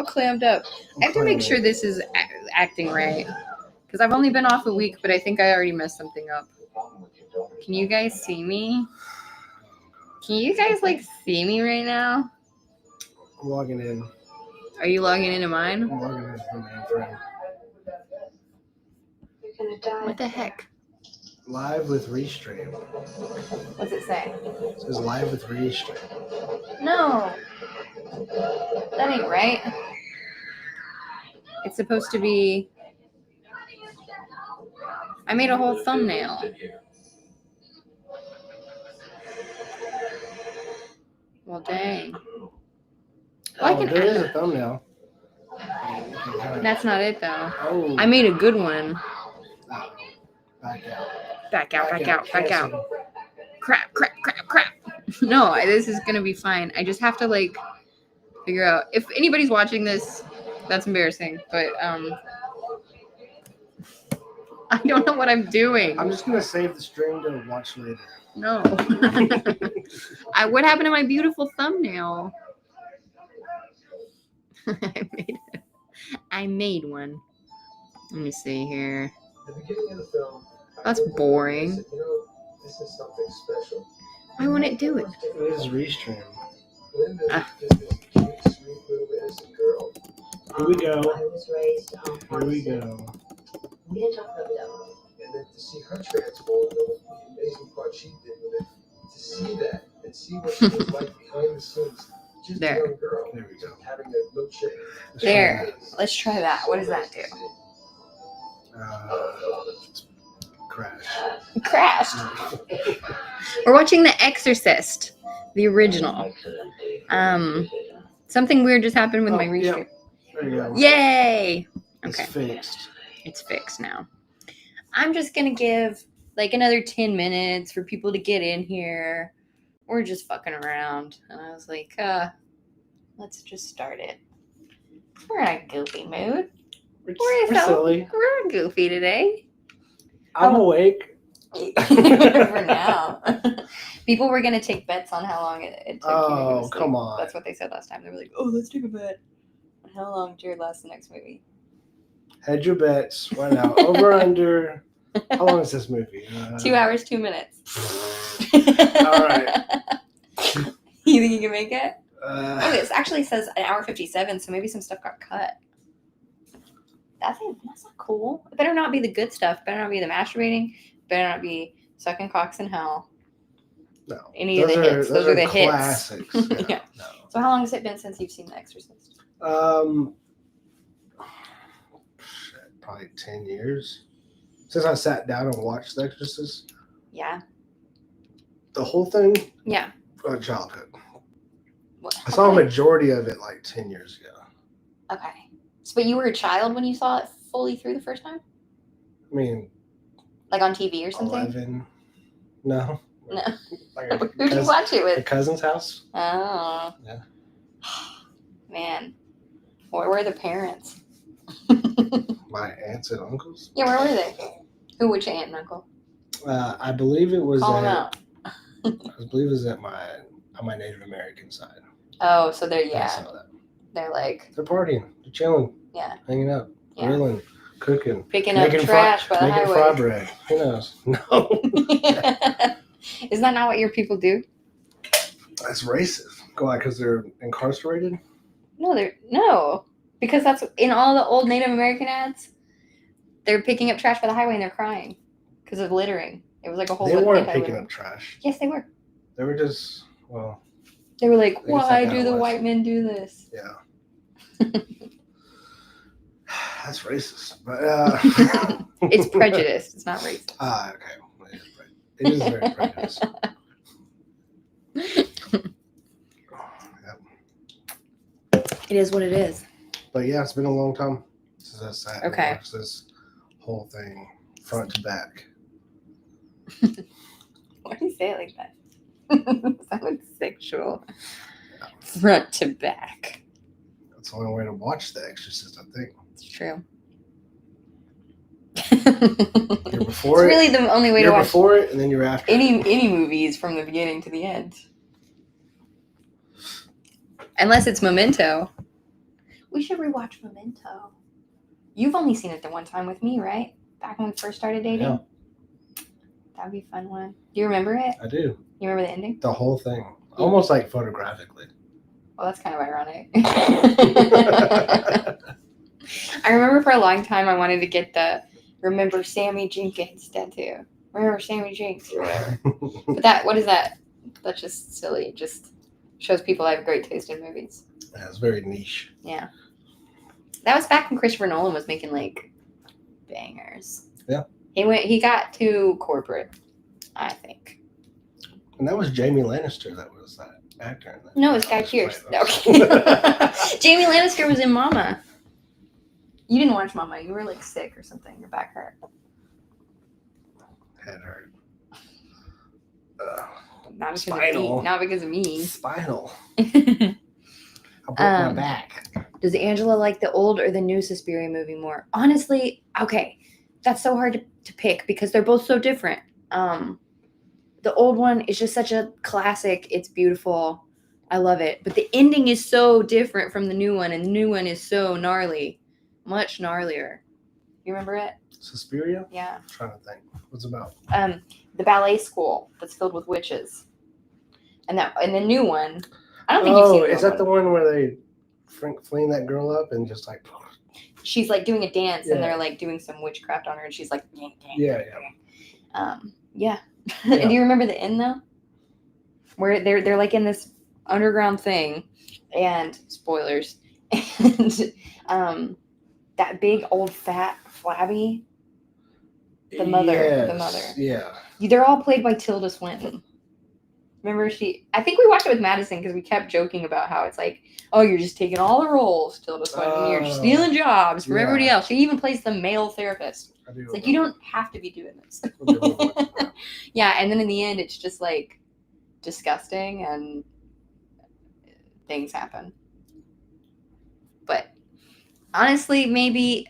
all clammed up. I have to make sure this is acting right. Because I've only been off a week, but I think I already messed something up. Can you guys see me? Can you guys, like, see me right now? I'm logging in. Are you logging into mine? I'm logging into the main thread. What the heck? Live with Restream. What's it say? It says live with Restream. No. That ain't right. It's supposed to be... I made a whole thumbnail. Well, dang. Well, There is a thumbnail. That's not it, though. Oh. I made a good one. Back out. Back out. Crap. No, this is going to be fine. I just have to, like, figure out. If anybody's watching this, that's embarrassing. But, I don't know what I'm doing. I'm just going to save the stream to watch later. No. What happened to my beautiful thumbnail? I made one. Let me see here. That's boring. This is something special. Why won't it do it? It is Restream. Linda is this cute, sweet little innocent girl. Here we go. I was raised on Here we go. We didn't talk about that. And then to see her transform, the amazing part she did with it, to see that and see what she was like behind the scenes. Just There. a young girl. There we go. Having a milkshake. There. Let's try that. What does that do? Crash. It crashed. We're watching The Exorcist, the original. Something weird just happened with my restream. There you go. Yay! Okay. It's fixed. It's fixed now. I'm just going to give like another 10 minutes for people to get in here. We're just fucking around. And I was like, let's just start it. We're in a goofy mood. We're silly. We're goofy today. I'm awake. For now. People were going to take bets on how long it took you to go to sleep. Come on. That's what they said last time. They were like, oh, let's take a bet. How long Jared lasts the next movie? Hedge your bets. Why now? Over, under. How long is this movie? 2 hours, 2 minutes. All right. You think you can make it? Uh, This actually says an hour 57, so maybe some stuff got cut. That's not cool. It better not be the good stuff. Better not be the masturbating. Better not be sucking cocks in hell. no. Any of the hits. Those are the hits. Classics. Yeah. No. So how long has it been since you've seen The Exorcist? Probably 10 years since I sat down and watched The Exorcist. Yeah. The whole thing. Yeah. Childhood. What? I saw a majority of it like 10 years ago. Okay. So, but you were a child when you saw it fully through the first time? I mean, Like on TV or something? 11. No. No. Like Who'd you watch it a with? cousin's house. Oh. Yeah. Man. Where were the parents? My aunts and uncles. Yeah, where were they? Who, which aunt and uncle? I believe it was. Call them at, out. I believe it was at my Native American side. Oh, so they're, I yeah. saw that. They're like, They're partying. They're chilling. yeah. Hanging out. Yeah. Grilling. Cooking. Picking up trash by the making highway. fry bread. Who knows? No. Isn't that not what your people do? That's racist. Why? Because they're incarcerated? No, because that's in all the old Native American ads. They're picking up trash by the highway and they're crying because of littering. It was like a whole. They weren't anti-littering. picking up trash. Yes, they were. They were just, well, They were like, They just "Why had do the that white men do this?" yeah. That's racist. But It's prejudiced. It's not racist. Okay. It is very prejudiced. It is what it is. But yeah, it's been a long time since I sat and Okay. watched this whole thing front to back. Why do you say it like that? Sounds sexual. Front to back. That's the only way to watch The Exorcist, I think. It's true. You're before It's it. really the only way to You're watch before it, and then you're after. any movies from the beginning to the end. Unless it's Memento, We should rewatch Memento. You've only seen it the one time with me, right? Back when we first started dating. Yeah. That'd be a fun one. Do you remember it? I do. You remember the ending? The whole thing. Almost like photographically. Well, that's kind of ironic. I remember for a long time I wanted to get the Remember Sammy Jenkins tattoo. Remember Sammy Jinx or whatever. But what is that? That's just silly. It just shows people have great taste in movies. Yeah, it's very niche. Yeah. That was back when Christopher Nolan was making like bangers. Yeah. He got too corporate, I think. And that was Jamie Lannister that was that actor. In that. No, it's Guy Pearce. Right. Okay. Jamie Lannister was in Mama. You didn't watch Mama. You were like sick or something. Your back hurt. Head hurt. Not because Spinal. of me. Not because of me. Spinal. I broke my back. Does Angela like the old or the new Suspiria movie more? Honestly, okay. That's so hard to pick because they're both so different. The old one is just such a classic. It's beautiful. I love it. But the ending is so different from the new one, and the new one is so gnarly. Much gnarlier. You remember it? Suspiria? Yeah. I'm trying to think. What's it about? The ballet school that's filled with witches. And the new one, I don't think Oh, you've seen is that the one where they fling that girl up and just like... She's like doing a dance and Yeah. they're like doing some witchcraft on her and she's like... Yeah. Yeah. Yeah. Do you remember the end though? Where they're like in this underground thing and spoilers and that big old fat flabby the mother Yeah. they're all played by Tilda Swinton. Remember I think we watched it with Madison because we kept joking about how it's like, oh, you're just taking all the roles, Tilda Swinton. You're just stealing jobs from everybody else. She even plays the male therapist. It's like, you don't have to be doing this. Yeah, and then in the end, it's just like disgusting and things happen. But honestly, maybe,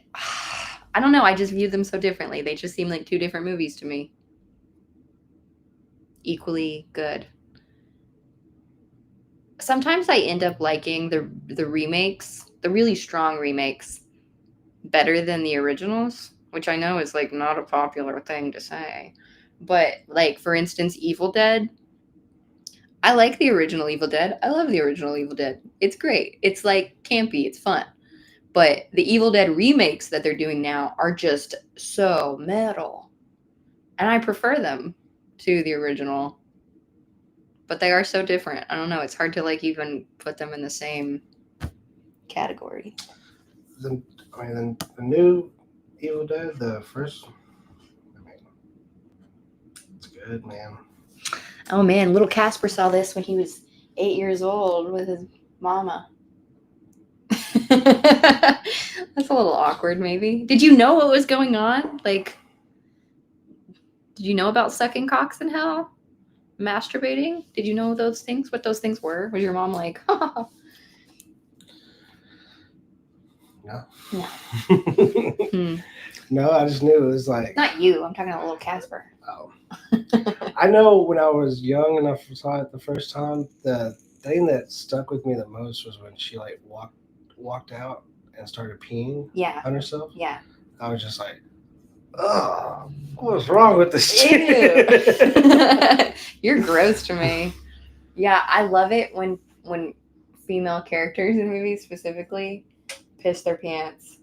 I don't know. I just view them so differently. They just seem like two different movies to me. Equally good. Sometimes I end up liking the remakes, the really strong remakes, better than the originals, which I know is like not a popular thing to say. But like, for instance, Evil Dead. I like the original Evil Dead. I love the original Evil Dead. It's great. It's like campy. It's fun. But the Evil Dead remakes that they're doing now are just so metal. And I prefer them to the original. But they are so different. I don't know. It's hard to like even put them in the same category. The new Evil Dead, the first, it's good, man. Oh man, little Casper saw this when he was 8 years old with his mama. That's a little awkward, maybe. Did you know what was going on? Like, did you know about sucking cocks in hell? Masturbating? Did you know those things? What those things were? Was your mom like, oh. No. No. No, I just knew it was like... Not you. I'm talking about little Casper. Oh. I know when I was young and I saw it the first time, the thing that stuck with me the most was when she like walked out and started peeing on herself. Yeah. I was just like, oh, what's wrong with this shit? Ew. You're gross to me. Yeah, I love it when female characters in movies specifically piss their pants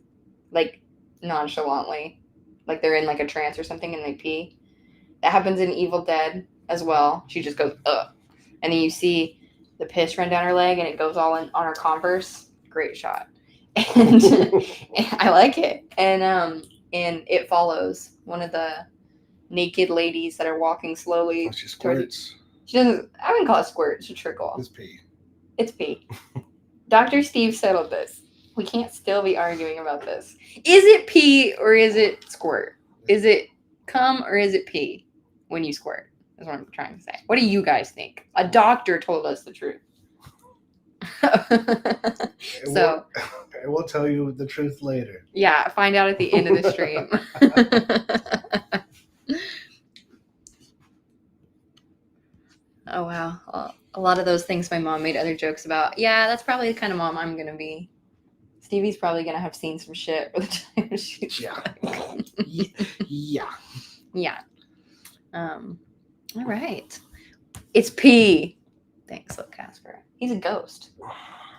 like nonchalantly, like they're in like a trance or something and they pee. That happens in Evil Dead as well. She just goes ugh, and then you see the piss run down her leg and it goes all on her Converse. Great shot. And I like it. And It Follows, one of the naked ladies that are walking slowly. She squirts. She doesn't. I wouldn't call it squirt. It's a trickle. It's pee. It's pee. Dr. Steve settled this. We can't still be arguing about this. Is it pee or is it squirt? Is it cum or is it pee when you squirt? Is what I'm trying to say. What do you guys think? A doctor told us the truth. So we'll tell you the truth later. Yeah, find out at the end of the stream. Oh wow, a lot of those things my mom made other jokes about. Yeah, that's probably the kind of mom I'm gonna be. Stevie's probably gonna have seen some shit by the time she's Yeah. back. Yeah. Yeah. All right. It's P. Thanks, little Casper. He's a ghost.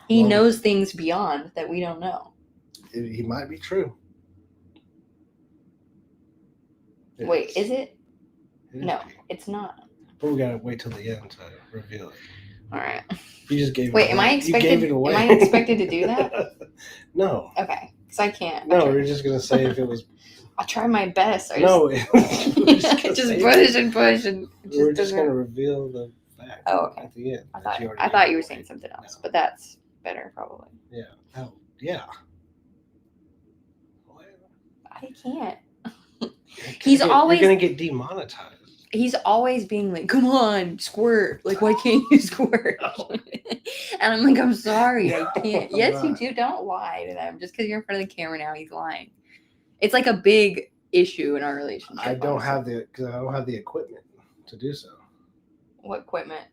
He Well, knows things beyond that we don't know. He might be true. Wait, is it? It is No, P. it's not. But we gotta wait till the end to reveal it. All right. You just gave Wait, it away. You gave it away. Am I expected to do that? No. Okay, because I can't. No, we're just gonna say if it was. I'll try my best. No. We're just push and push and. We're just gonna reveal the fact. Oh, okay. At the end. I thought you were saying something else, but that's better probably. Yeah. Oh, yeah. I can't. You're gonna get demonetized. He's always being like, "Come on, squirt! Like, why can't you squirt?" And I'm like, "I'm sorry, I can't." Yes, you do. Don't lie to them. Just because you're in front of the camera now, he's lying. It's like a big issue in our relationship. I don't have the equipment to do so. What equipment?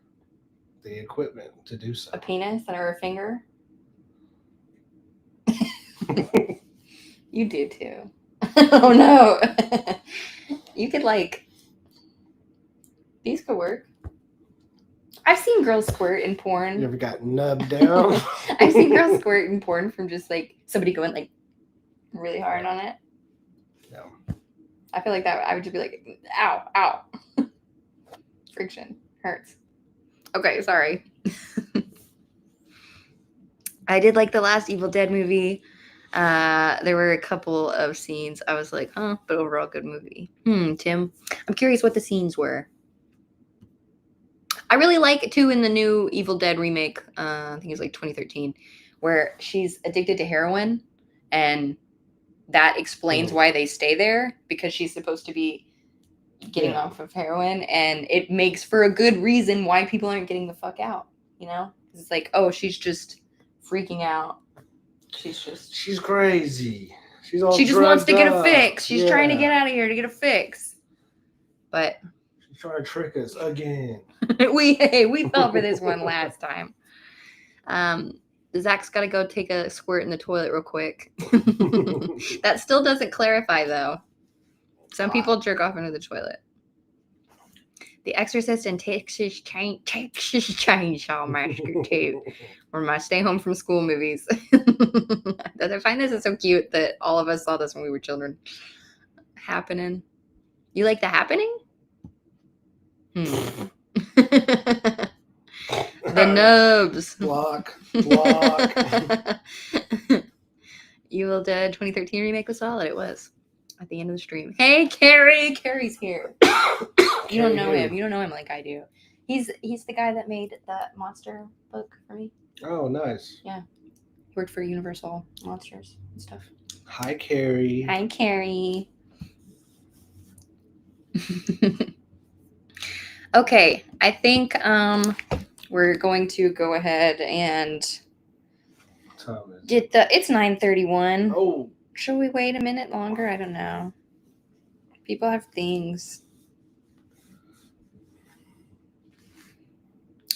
The equipment to do so. A penis or a finger? You do too. Oh no. You could these could work. I've seen girls squirt in porn. You ever got nubbed down? I've seen girls squirt in porn from just somebody going really hard on it. Yeah. I feel like that I would just be like, ow, ow. Friction. Hurts. Okay, sorry. I did like the last Evil Dead movie. There were a couple of scenes I was like, huh, but overall good movie. Tim, I'm curious what the scenes were. I really like it too in the new Evil Dead remake. I think it was 2013, where she's addicted to heroin, and that explains why they stay there, because she's supposed to be getting off of heroin, and it makes for a good reason why people aren't getting the fuck out. You know, it's like, oh, she's just freaking out. She's crazy. She just wants to get a fix. She's trying to get out of here to get a fix. But she's trying to trick us again. we fell for this one last time. Zach's got to go take a squirt in the toilet real quick. That still doesn't clarify though. Some people jerk off into the toilet. The Exorcist and Texas Chainsaw Massacre 2 were my stay home from school movies. I find this is so cute that all of us saw this when we were children. Happening. You like The Happening? The nubs. Block. Evil Dead 2013 remake was solid. It was. At the end of the stream. Hey, Carrie! Carrie's here. You don't know him. You don't know him like I do. He's the guy that made that monster book for me. Oh, nice. Yeah. He worked for Universal Monsters and stuff. Hi, Carrie. Hi, Carrie. Okay, I think we're going to go ahead and get it's 9:31. Oh. Should we wait a minute longer? I don't know. People have things.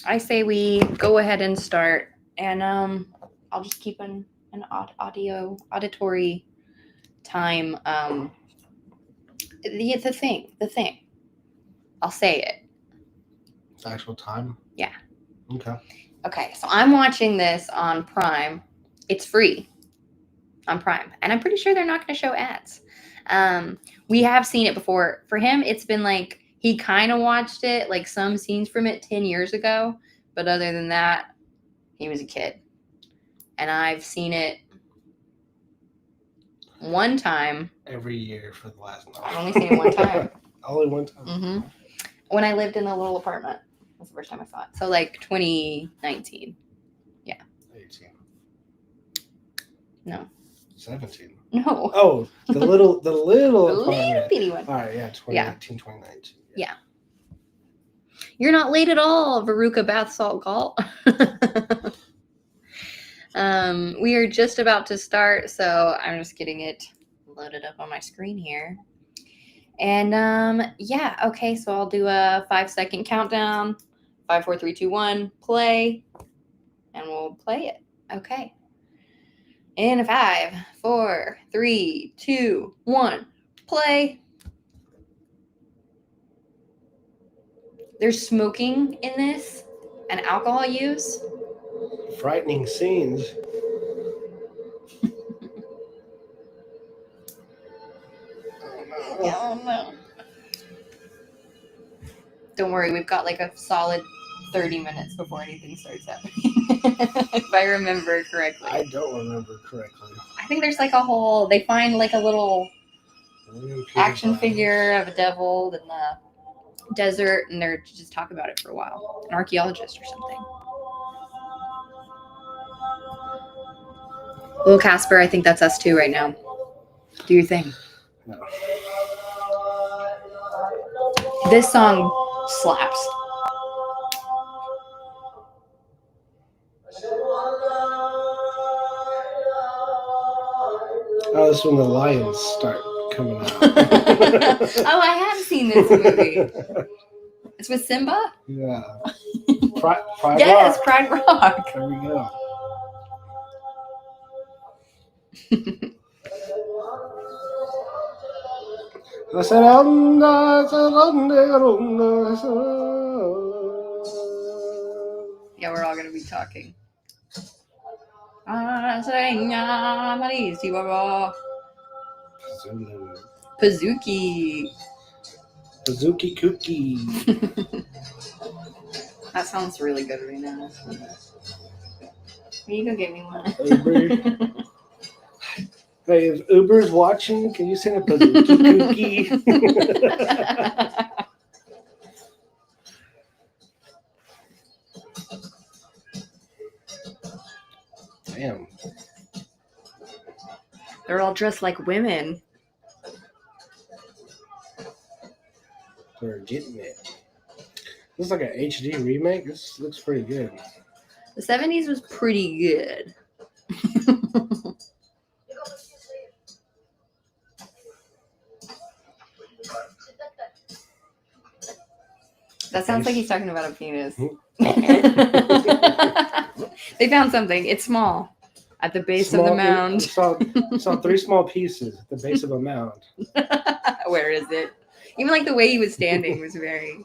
I say we go ahead and start, and I'll just keep an auditory time. The thing. I'll say it. Actual time? Yeah. Okay, so I'm watching this on Prime. It's free on Prime, and I'm pretty sure they're not going to show ads. We have seen it before. For him, it's been he kind of watched it, some scenes from it 10 years ago, but other than that, he was a kid. And I've seen it one time. Every year for the last month. I've only seen it one time. Only one time? Mm-hmm. When I lived in a little apartment. That's the first time I saw it. So 2019. Yeah. 18. No. 17. No. Oh, the little little apartment. bitty one. All right, yeah, 2018, 2019. Yeah. You're not late at all, Veruca Bath Salt Galt. We are just about to start, so I'm just getting it loaded up on my screen here. And yeah, okay, so I'll do a 5-second countdown. 5, 4, 3, 2, 1, play. And we'll play it. Okay. In 5, 4, 3, 2, 1, play. There's smoking in this and alcohol use. Frightening scenes. Oh no. Don't worry, we've got like a solid 30 minutes before anything starts happening. If I remember correctly. I don't remember correctly. I think there's like a whole, they find like a little action figure of a devil in the desert, and they're just talk about it for a while. An archaeologist or something. Little Casper, I think that's us too right now. Do your thing. No. This song slaps. Oh, that's when the lions start coming out. Oh, I have seen this movie. It's with Simba? Yeah. Pride yes, Rock. Pride Rock. There we go. Yeah, we're all going to be talking. Pazuki. Pazuki Kookie. That sounds really good right now. Will you go get me one? Uber. Hey, if Uber's watching, can you send a Pazuki Kookie? Damn. They're all dressed like women. They're getting it. This is like an HD remake. This looks pretty good. The 70s was pretty good. That sounds like he's talking about a penis. They found something. It's small. At the base of the mound. Saw 3 small pieces at the base of a mound. Where is it? Even like the way he was standing was very...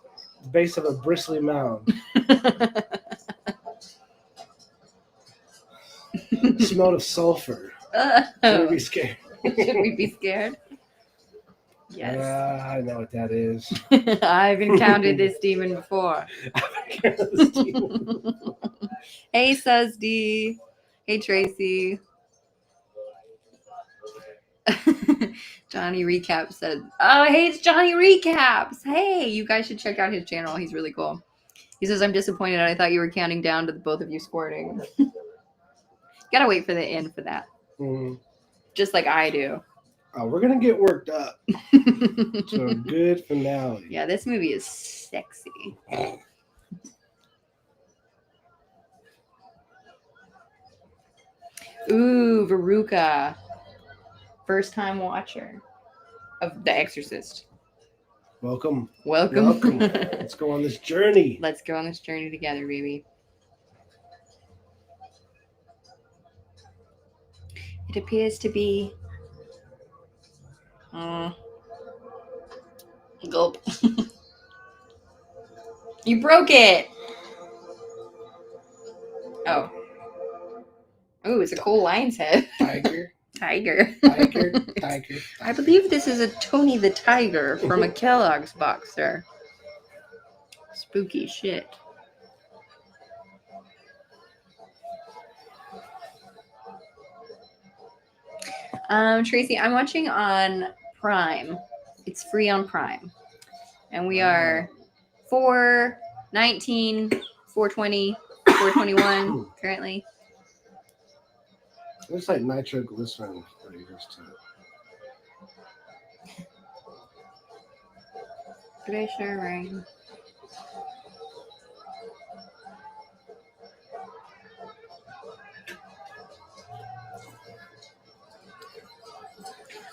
Base of a bristly mound. Smelled of sulfur. Should we be scared? Should we be scared? Yes. I know what that is. I've encountered this demon before. Hey, Suzdy. Hey, Tracy. Johnny Recap said, oh, hey, it's Johnny Recaps. Hey, you guys should check out his channel. He's really cool. He says, I'm disappointed. I thought you were counting down to the both of you squirting. Gotta wait for the end for that. Mm-hmm. Just like I do. Oh, we're going to get worked up to a good finale. Yeah, this movie is sexy. Ooh, Veruca. First time watcher of The Exorcist. Welcome. Welcome. Let's go on this journey. Let's go on this journey together, baby. It appears to be... Gulp. You broke it. Oh. Ooh, it's a cool lion's head. Tiger. Tiger. Tiger. I believe this is a Tony the Tiger from a Kellogg's box there. Spooky shit. Tracy, I'm watching on Prime. It's free on Prime. And we are 419, 420, 421 currently. Looks like nitroglycerin flavors to it. Glacier rain.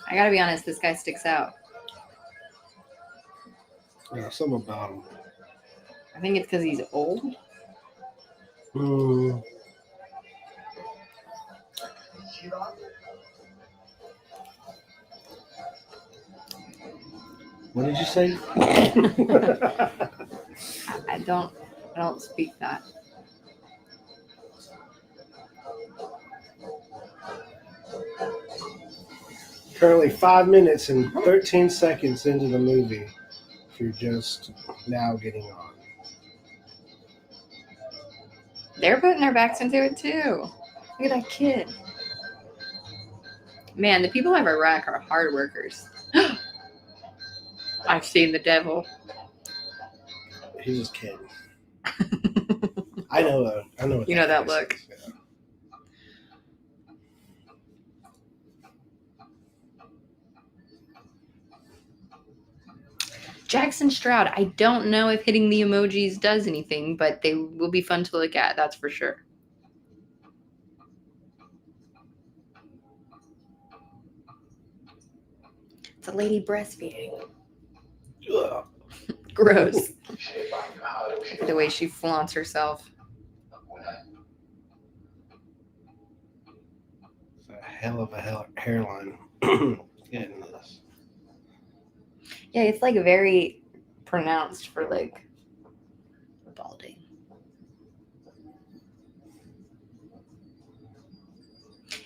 I gotta be honest, this guy sticks out. Yeah, something about him. I think it's because he's old. What did you say? I don't speak that. Currently 5 minutes and 13 seconds into the movie, if you're just now getting on. They're putting their backs into it too. Look at that kid. Man, the people of Iraq are hard workers. I've seen the devil. He's just kidding. I know what You know that look. Is. Yeah. Jackson Stroud. I don't know if hitting the emojis does anything, but they will be fun to look at. That's for sure. It's a lady breastfeeding. Ugh. Gross. Look at the way she flaunts herself. It's a hell of a hairline. Getting this. Yeah, it's like very pronounced for like balding.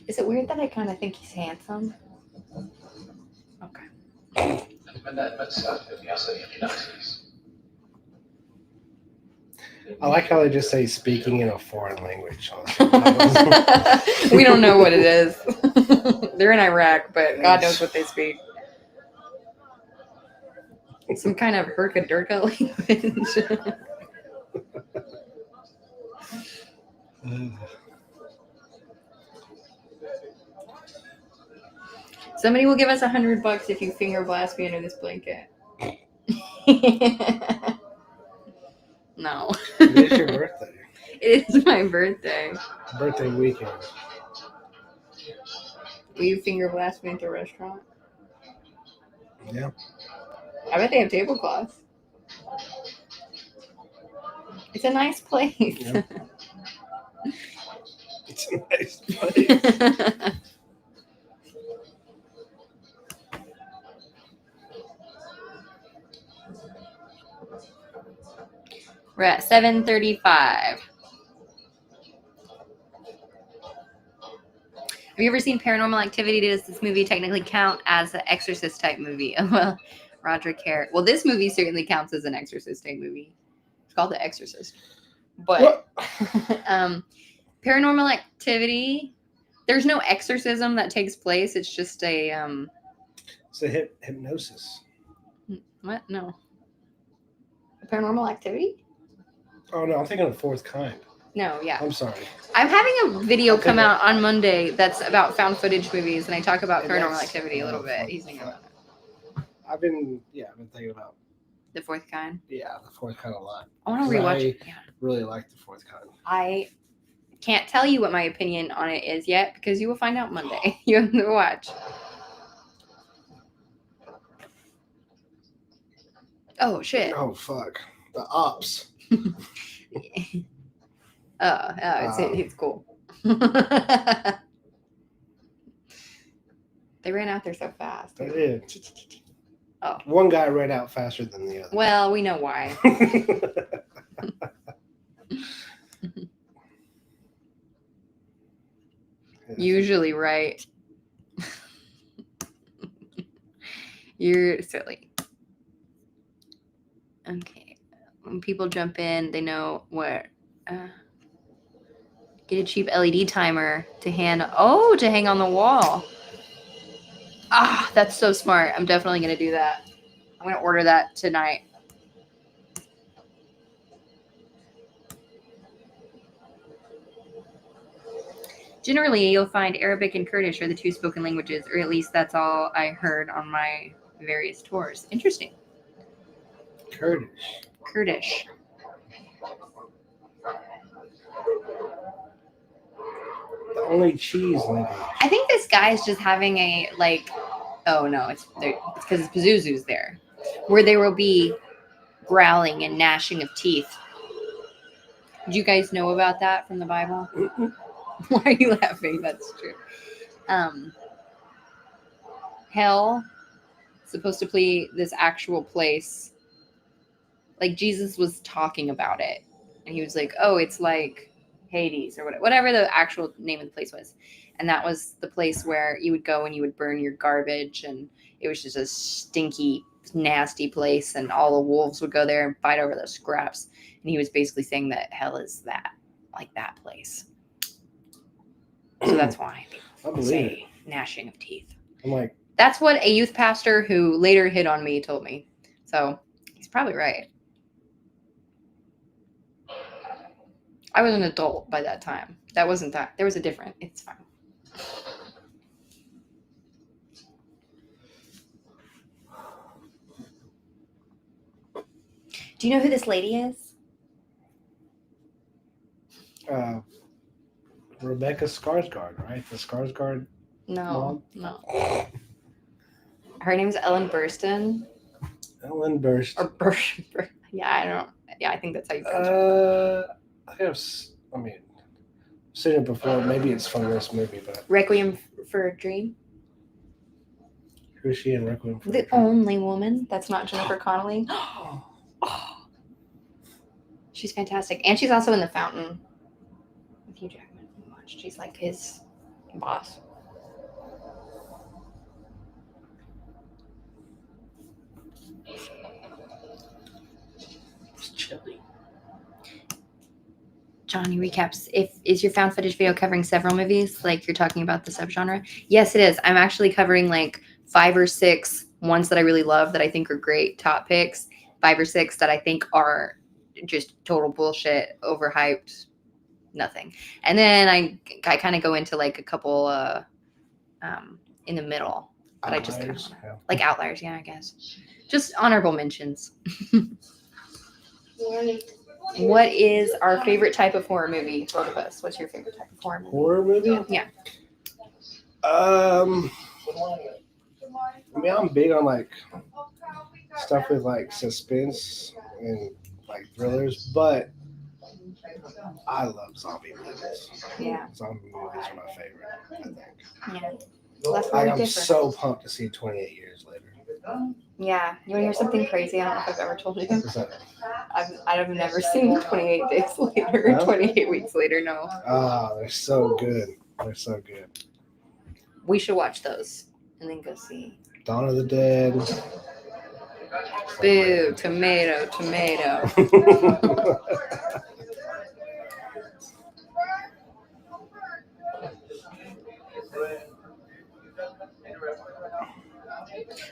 Is it weird that I kind of think he's handsome? Okay. I like how they just say speaking in a foreign language. We don't know what it is. They're in Iraq, but God knows what they speak. Some kind of herka-durka language. Somebody will give us $100 if you finger blast me under this blanket. No. It is your birthday. It is my birthday. Birthday weekend. Will you finger blast me at the restaurant? Yeah. I bet they have tablecloths. It's a nice place. Yeah. It's a nice place. We're at 7:35. Have you ever seen Paranormal Activity? Does this movie technically count as an exorcist type movie? Well, Roderick Hare. Well, this movie certainly counts as an exorcist type movie. It's called The Exorcist. But Paranormal Activity, there's no exorcism that takes place. It's just a It's a hypnosis. what? No. A Paranormal Activity? Oh no, I'm thinking of Fourth Kind. No, yeah. I'm sorry. I'm having a video come out on Monday that's about found footage movies, and I talk about And Paranormal that's- Activity a little bit. He's thinking about it. I've been thinking about The Fourth Kind. the Fourth Kind a lot. I want to rewatch it. Yeah. Really like the Fourth Kind. I can't tell you what my opinion on it is yet because you will find out Monday. You have to watch. Oh shit. Oh fuck. The Ops. It's cool. They ran out there so fast. They did. Oh. One guy ran out faster than the other. Well, we know why. Usually right. You're silly. Okay. When people jump in, they know what. Get a cheap LED timer to hang on the wall. Ah, that's so smart. I'm definitely going to do that. I'm going to order that tonight. Generally, you'll find Arabic and Kurdish are the two spoken languages, or at least that's all I heard on my various tours. Interesting. Kurdish. The only cheese language. I think this guy's just having a, like, oh no, it's because Pazuzu's there, where there will be growling and gnashing of teeth. Did you guys know about that from the Bible? Why are you laughing? That's true. Hell is supposed to be this actual place. Like Jesus was talking about it, and he was like, "Oh, it's like Hades or whatever the actual name of the place was," and that was the place where you would go and you would burn your garbage, and it was just a stinky, nasty place, and all the wolves would go there and fight over those scraps. And he was basically saying that hell is that, like that place. So that's why people say gnashing of teeth. I'm like, that's what a youth pastor who later hit on me told me. So he's probably right. I was an adult by that time. That wasn't that. There was a different. It's fine. Do you know who this lady is? Rebecca Skarsgård, right? The Skarsgård No, mom? no. Her name's Ellen Burstyn. Ellen Burstyn. Or Burstyn. Yeah, I don't. Yeah, I think that's how you pronounce it. I mean, I've seen it before. Maybe it's from this movie, but Requiem for a Dream. Who's she in Requiem for a The Dream? only woman that's not Jennifer Connelly. She's fantastic, and she's also in The Fountain with Hugh Jackman. She's like his boss. It's chilly. Johnny recaps. Is your found footage video covering several movies? Like you're talking about the subgenre? Yes, it is. I'm actually covering like 5 or 6 ones that I really love that I think are great top picks. 5 or 6 that I think are just total bullshit, overhyped, nothing. And then I kind of go into like a couple in the middle. But I just kind of like outliers, yeah, I guess. Just honorable mentions. What is our favorite type of horror movie? Both of us. What's your favorite type of horror movie? Horror movie? Yeah. I mean, I'm big on like stuff with like suspense and like thrillers, but I love zombie movies. Yeah. Zombie movies are my favorite, I think. Yeah. Well, that's really I'm different. so pumped to see 28 Years Later. Yeah. You want to hear something crazy? I don't know if I've ever told you. What's that? I've never seen 28 Days Later, No? 28 Weeks Later, no. Ah, they're so good. They're so good. We should watch those and then go see. Dawn of the Dead. Boo, tomato, tomato.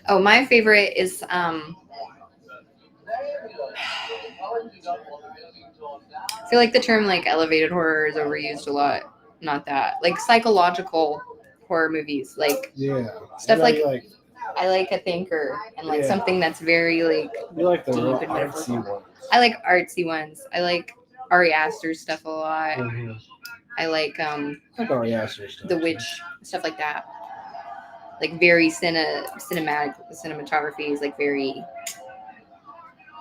Oh, my favorite is I feel like the term like elevated horror is overused a lot. Not that. Like psychological horror movies. Like stuff like I like a thinker and like something that's very like you like the deep real and artsy metaphorical. ones. I like artsy ones. I like Ari Aster's stuff a lot. Mm-hmm. I like like Ari Aster's stuff. The Witch, stuff like that. Like very cinematic cinematography is like very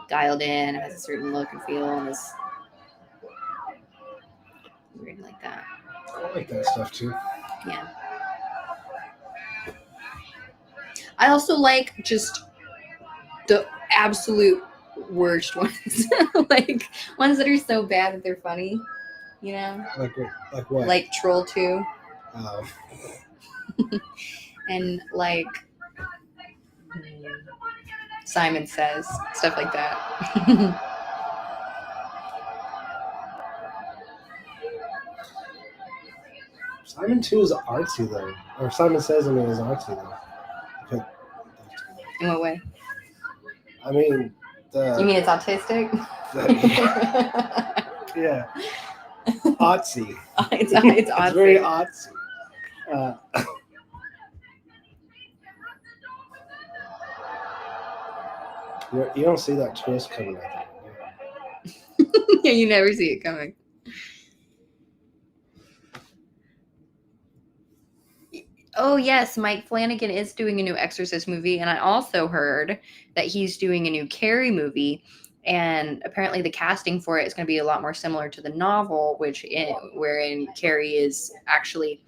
dialed in, has a certain look and feel, and is weird like that. I like that stuff too. Yeah. I also like just the absolute worst ones. Like ones that are so bad that they're funny, you know? Like what? Like Troll 2. Oh. And like Simon Says, stuff like that. Simon 2 is artsy though. Or Simon Says, I mean, is artsy though. In what way? I mean, you mean it's autistic? Yeah. Artsy. It's artsy. It's very artsy. You don't see that twist coming, I think. Yeah, you never see it coming. Oh, yes, Mike Flanagan is doing a new Exorcist movie, and I also heard that he's doing a new Carrie movie, and apparently the casting for it is going to be a lot more similar to the novel, wherein Carrie is actually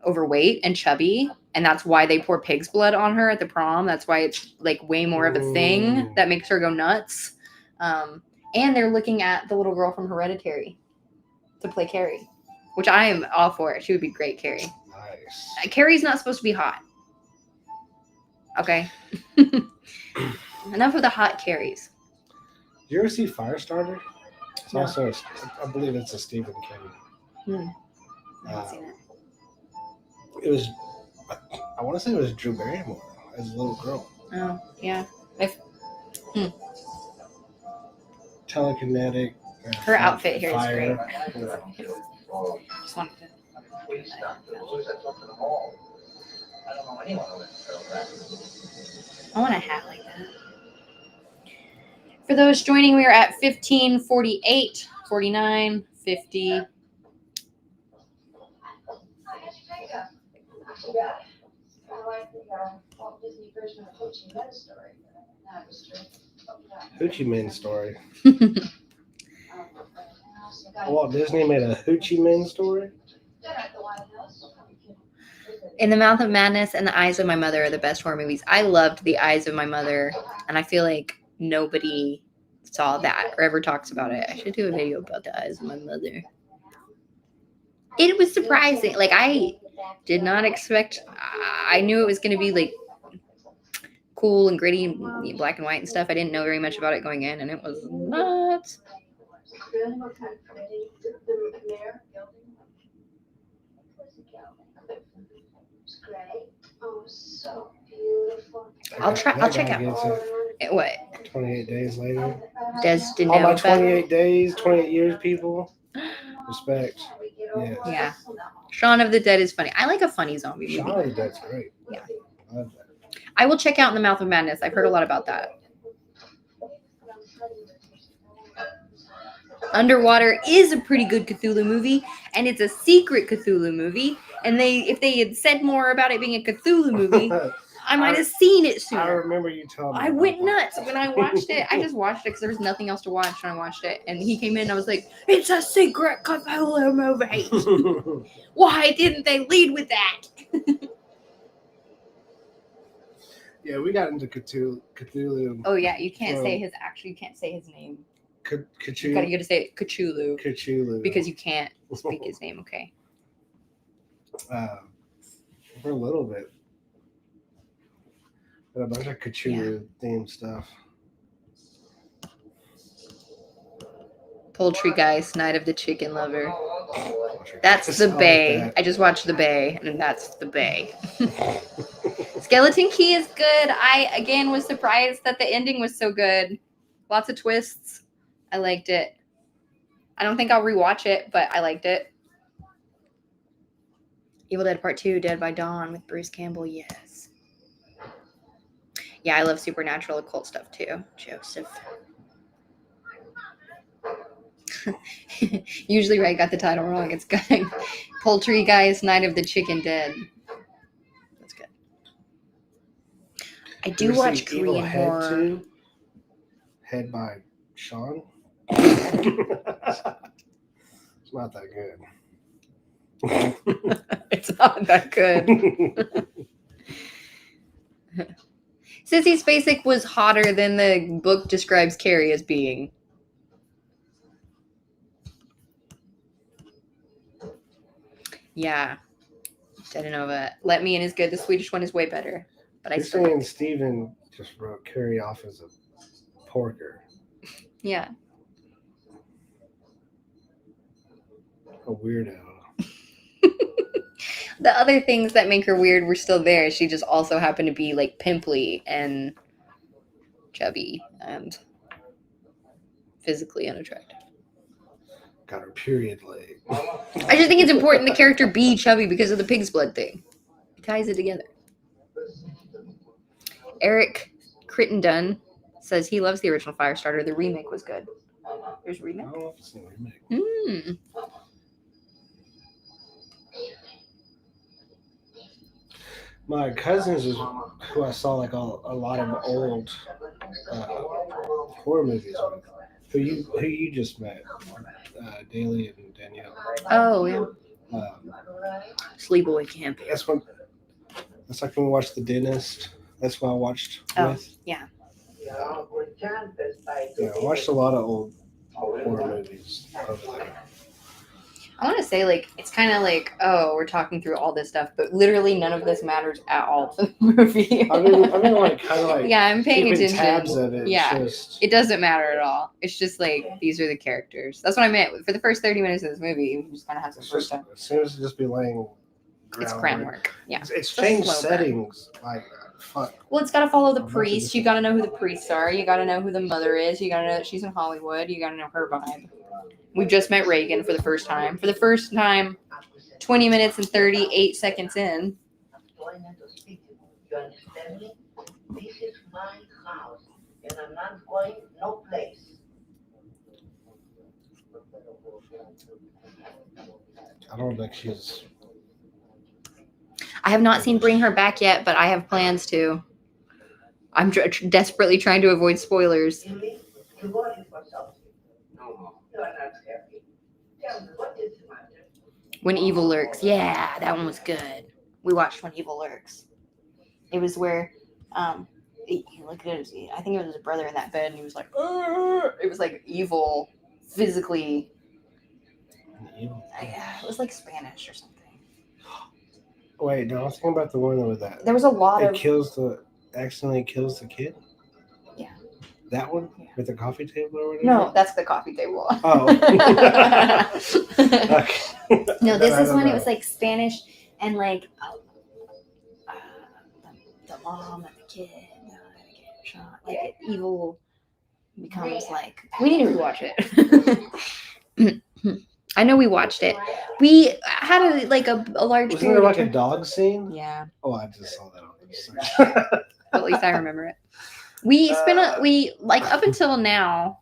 overweight and chubby, and that's why they pour pig's blood on her at the prom. That's why it's like way more of a thing that makes her go nuts. And they're looking at the little girl from Hereditary to play Carrie, which I am all for it. She would be great, Carrie. Nice. Carrie's not supposed to be hot. Okay. Enough of the hot Carries. Did you ever see Firestarter? It's No. also, I believe it's a Stephen King. I haven't seen it. It was, I want to say it was Drew Barrymore as a little girl. Oh, yeah. Telekinetic. Her outfit here is fire. great. Yeah. Just wanted to. I want a hat like that. For those joining, we are at 15:48, 49, 50. Hoochie Men story. Walt Disney made a Hoochie Men story? In the Mouth of Madness and The Eyes of My Mother are the best horror movies. I loved The Eyes of My Mother, and I feel like nobody saw that or ever talks about it. I should do a video about The Eyes of My Mother. It was surprising. Like, I did not expect. I knew it was going to be like cool and gritty and black and white and stuff. I didn't know very much about it going in, and it was nuts. I'll check out. What? 28 days later. Destined. All my 28 days, 28 years, people. Respect. Yes. Yeah. Shaun of the Dead is funny. I like a funny zombie movie. Shaun of the Dead's great. Yeah. I love that. I will check out In the Mouth of Madness. I've heard a lot about that. Underwater is a pretty good Cthulhu movie, and it's a secret Cthulhu movie. And if they had said more about it being a Cthulhu movie, I might have seen it sooner. I remember you telling me. I went nuts when I watched it. I just watched it because there was nothing else to watch when I watched it. And he came in and I was like, it's a secret Cthulhu movie. Why didn't they lead with that? Yeah, we got into Cthulhu. Oh, yeah. You can't say his name. Cthulhu. You gotta say Cthulhu. Cthulhu. Because you can't speak his name, okay? For a little bit. But a bunch of Cthulhu themed stuff. Poultry Guys, Night of the Chicken Lover. That's the Bay. Like I just watched the Bay, and that's the Bay. Skeleton Key is good. I, again, was surprised that the ending was so good. Lots of twists. I liked it. I don't think I'll rewatch it, but I liked it. Evil Dead Part 2, Dead by Dawn with Bruce Campbell, yes. Yeah, I love supernatural occult stuff too. Joseph. Usually I got the title wrong. It's good. Poultry Guys, Night of the Chicken Dead. That's good. I do watch Korean horror. Too? Head by Sean. It's not that good. It's not that good. Sissy Spacek was hotter than the book describes Carrie as being. Yeah. I don't know, but Let Me In is good. The Swedish one is way better. But You're saying Steven just wrote Carrie off as a porker. Yeah. A weirdo. The other things that make her weird were still there. She just also happened to be like pimply and chubby and physically unattractive. Got her period late. I just think it's important the character be chubby because of the pig's blood thing. It ties it together. Eric Crittenden says he loves the original Firestarter. The remake was good. There's a remake? I don't know if it's a remake. My cousins is who I saw like a lot of old horror movies with. Who you just met, Daly and Danielle. Oh yeah. Sleepaway Camp. That's when. That's like when we watched The Dentist. That's what I watched Oh, with. yeah. Yeah, I watched a lot of old horror movies over there. I want to say, like, it's kind of like, oh, we're talking through all this stuff, but literally none of this matters at all to the movie. I mean, like, kind of like yeah, I'm paying keeping attention. tabs of it. Yeah, Just... it doesn't matter at all. It's just like these are the characters. That's what I meant. For the first 30 minutes of this movie, we just kind of have some first time. It seems to just be laying groundwork. It's groundwork. Yeah, it's changed settings. Like, fuck. Well, it's got to follow the priest. You got to know who the priests are. You got to know who the mother is. You got to know that she's in Hollywood. You got to know her vibe. We just met Reagan for the first time. For the first time, 20 minutes and 38 seconds in. You understand me? This is my house, and I'm not going no place. I don't think she's... I have not seen Bring Her Back yet, but I have plans to. I'm desperately trying to avoid spoilers. You mean you're working for something? No, you are not happy. Tell me, what is the matter? When Evil Lurks. Yeah, that one was good. We watched When Evil Lurks. It was where he looked at his, I think it was his brother in that bed, and he was like, "Arr!" It was like evil, physically. It was like Spanish or something. Wait, no, I was thinking about the one with that. There was a lot of... accidentally kills the kid? Yeah. That one? Yeah. With the coffee table or whatever? No, that's the coffee table. Oh. Okay. No, this is when it was like Spanish and like the mom and the kid get shot. Like evil becomes like... We need to rewatch it. I know we watched it. We had a large... Wasn't there like a dog scene? Yeah. Oh, I just saw that on this. At least I remember it. We up until now,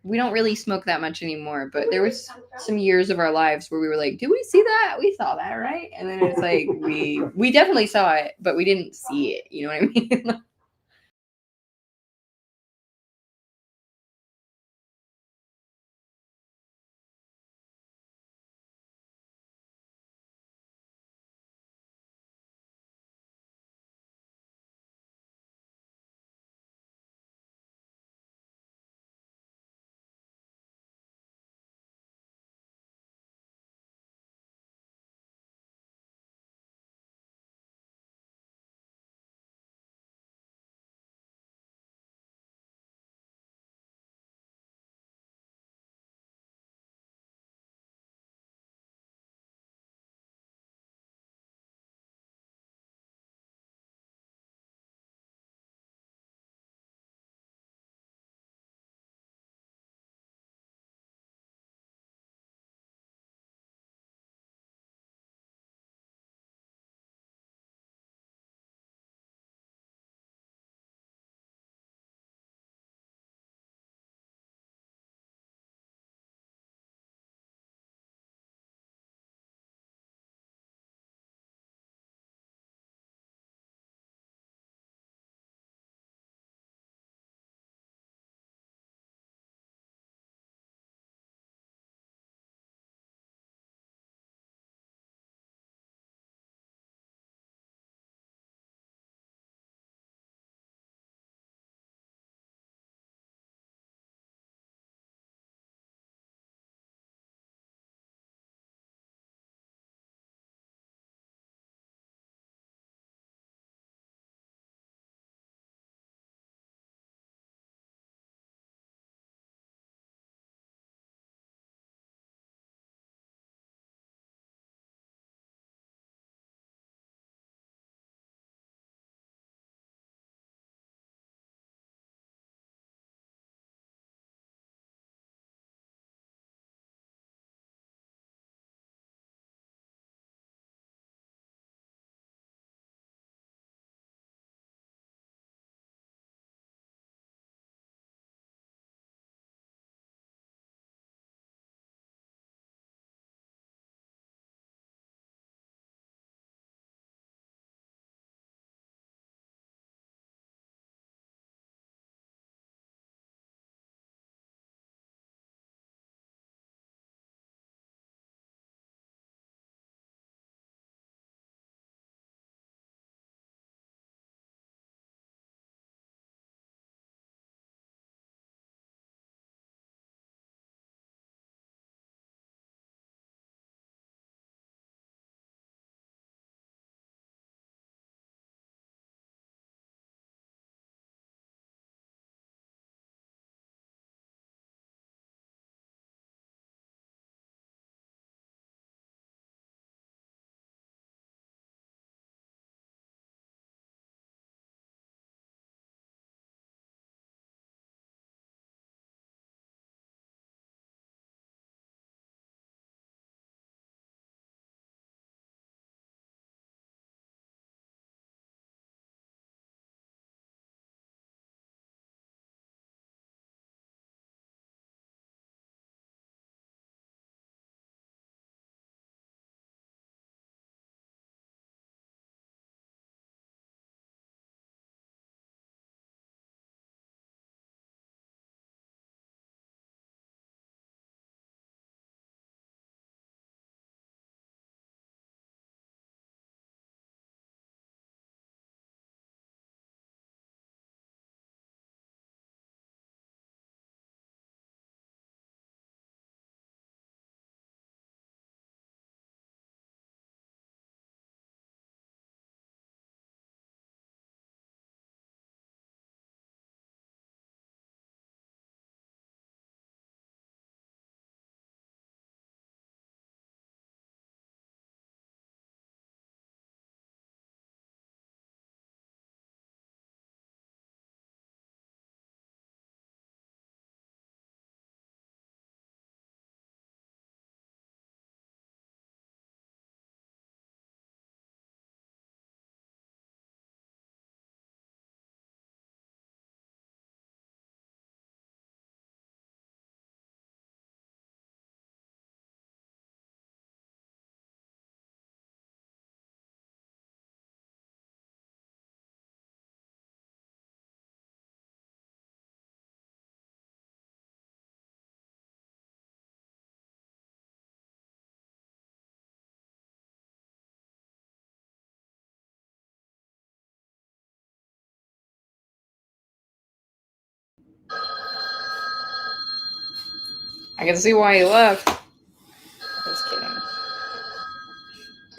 we don't really smoke that much anymore, but there was some years of our lives where we were like, did we see that? We saw that, right? And then it's like, we definitely saw it, but we didn't see it. You know what I mean? I can see why he left. Just kidding.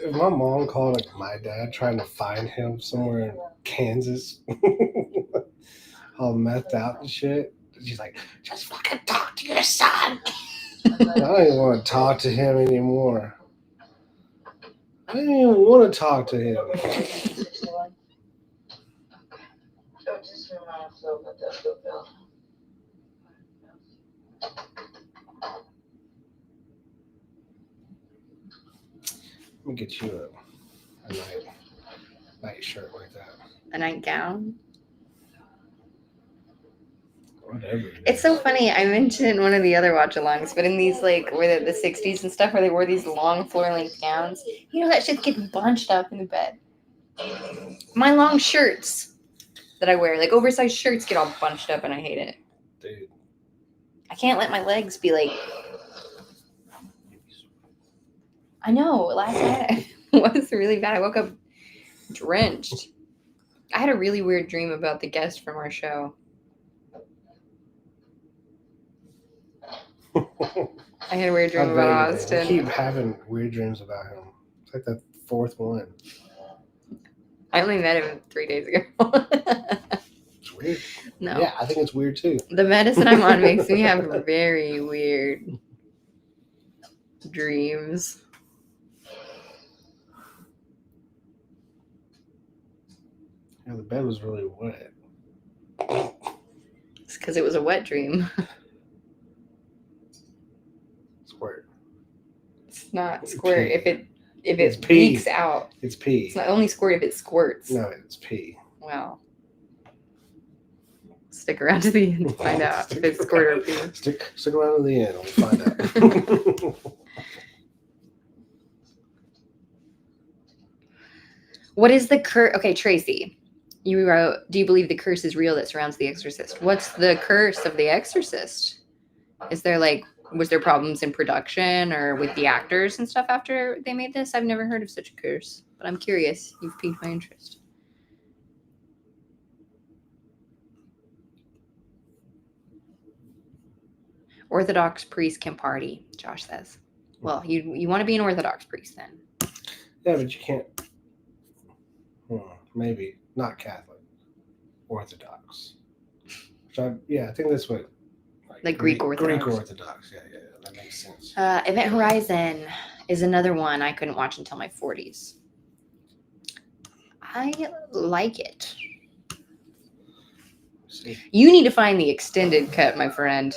If my mom called like my dad trying to find him somewhere in Kansas, all methed out and shit, she's like, just fucking talk to your son. I don't even want to talk to him anymore. I didn't even want to talk to him. Let me get you a night shirt like that. A nightgown. Whatever. It's so funny. I mentioned in one of the other watch-alongs, but in these like where the 60s and stuff, where they wore these long floor-length gowns, you know that shit's getting bunched up in the bed. My long shirts that I wear, like oversized shirts, get all bunched up, and I hate it. Dude. I can't let my legs be like. I know. Last night it was really bad. I woke up drenched. I had a really weird dream about the guest from our show. I had a weird dream about Austin. I keep having weird dreams about him. It's like the fourth one. I only met him 3 days ago. It's weird. No. Yeah, I think it's weird too. The medicine I'm on makes me have very weird dreams. Yeah, the bed was really wet. It's because it was a wet dream. Squirt. It's not squirt pee. if It's it pee. leaks out. It's pee. It's not only squirt if it squirts. No, it's pee. Well, stick around to the end to find out if it's squirt or pee. Stick around to the end. We'll find out. What is the curse? Okay, Tracy, you wrote, do you believe the curse is real that surrounds The Exorcist? What's the curse of The Exorcist? Is there was there problems in production or with the actors and stuff after they made this? I've never heard of such a curse, but I'm curious. You've piqued my interest. Orthodox priest can party, Josh says. Well, you want to be an Orthodox priest then. Yeah, but you can't. Maybe not Catholic. Orthodox. So, yeah, I think that's what. Like Greek Orthodox. Greek Orthodox. Yeah, that makes sense. Event Horizon is another one I couldn't watch until my 40s. I like it. See? You need to find the extended cut, my friend.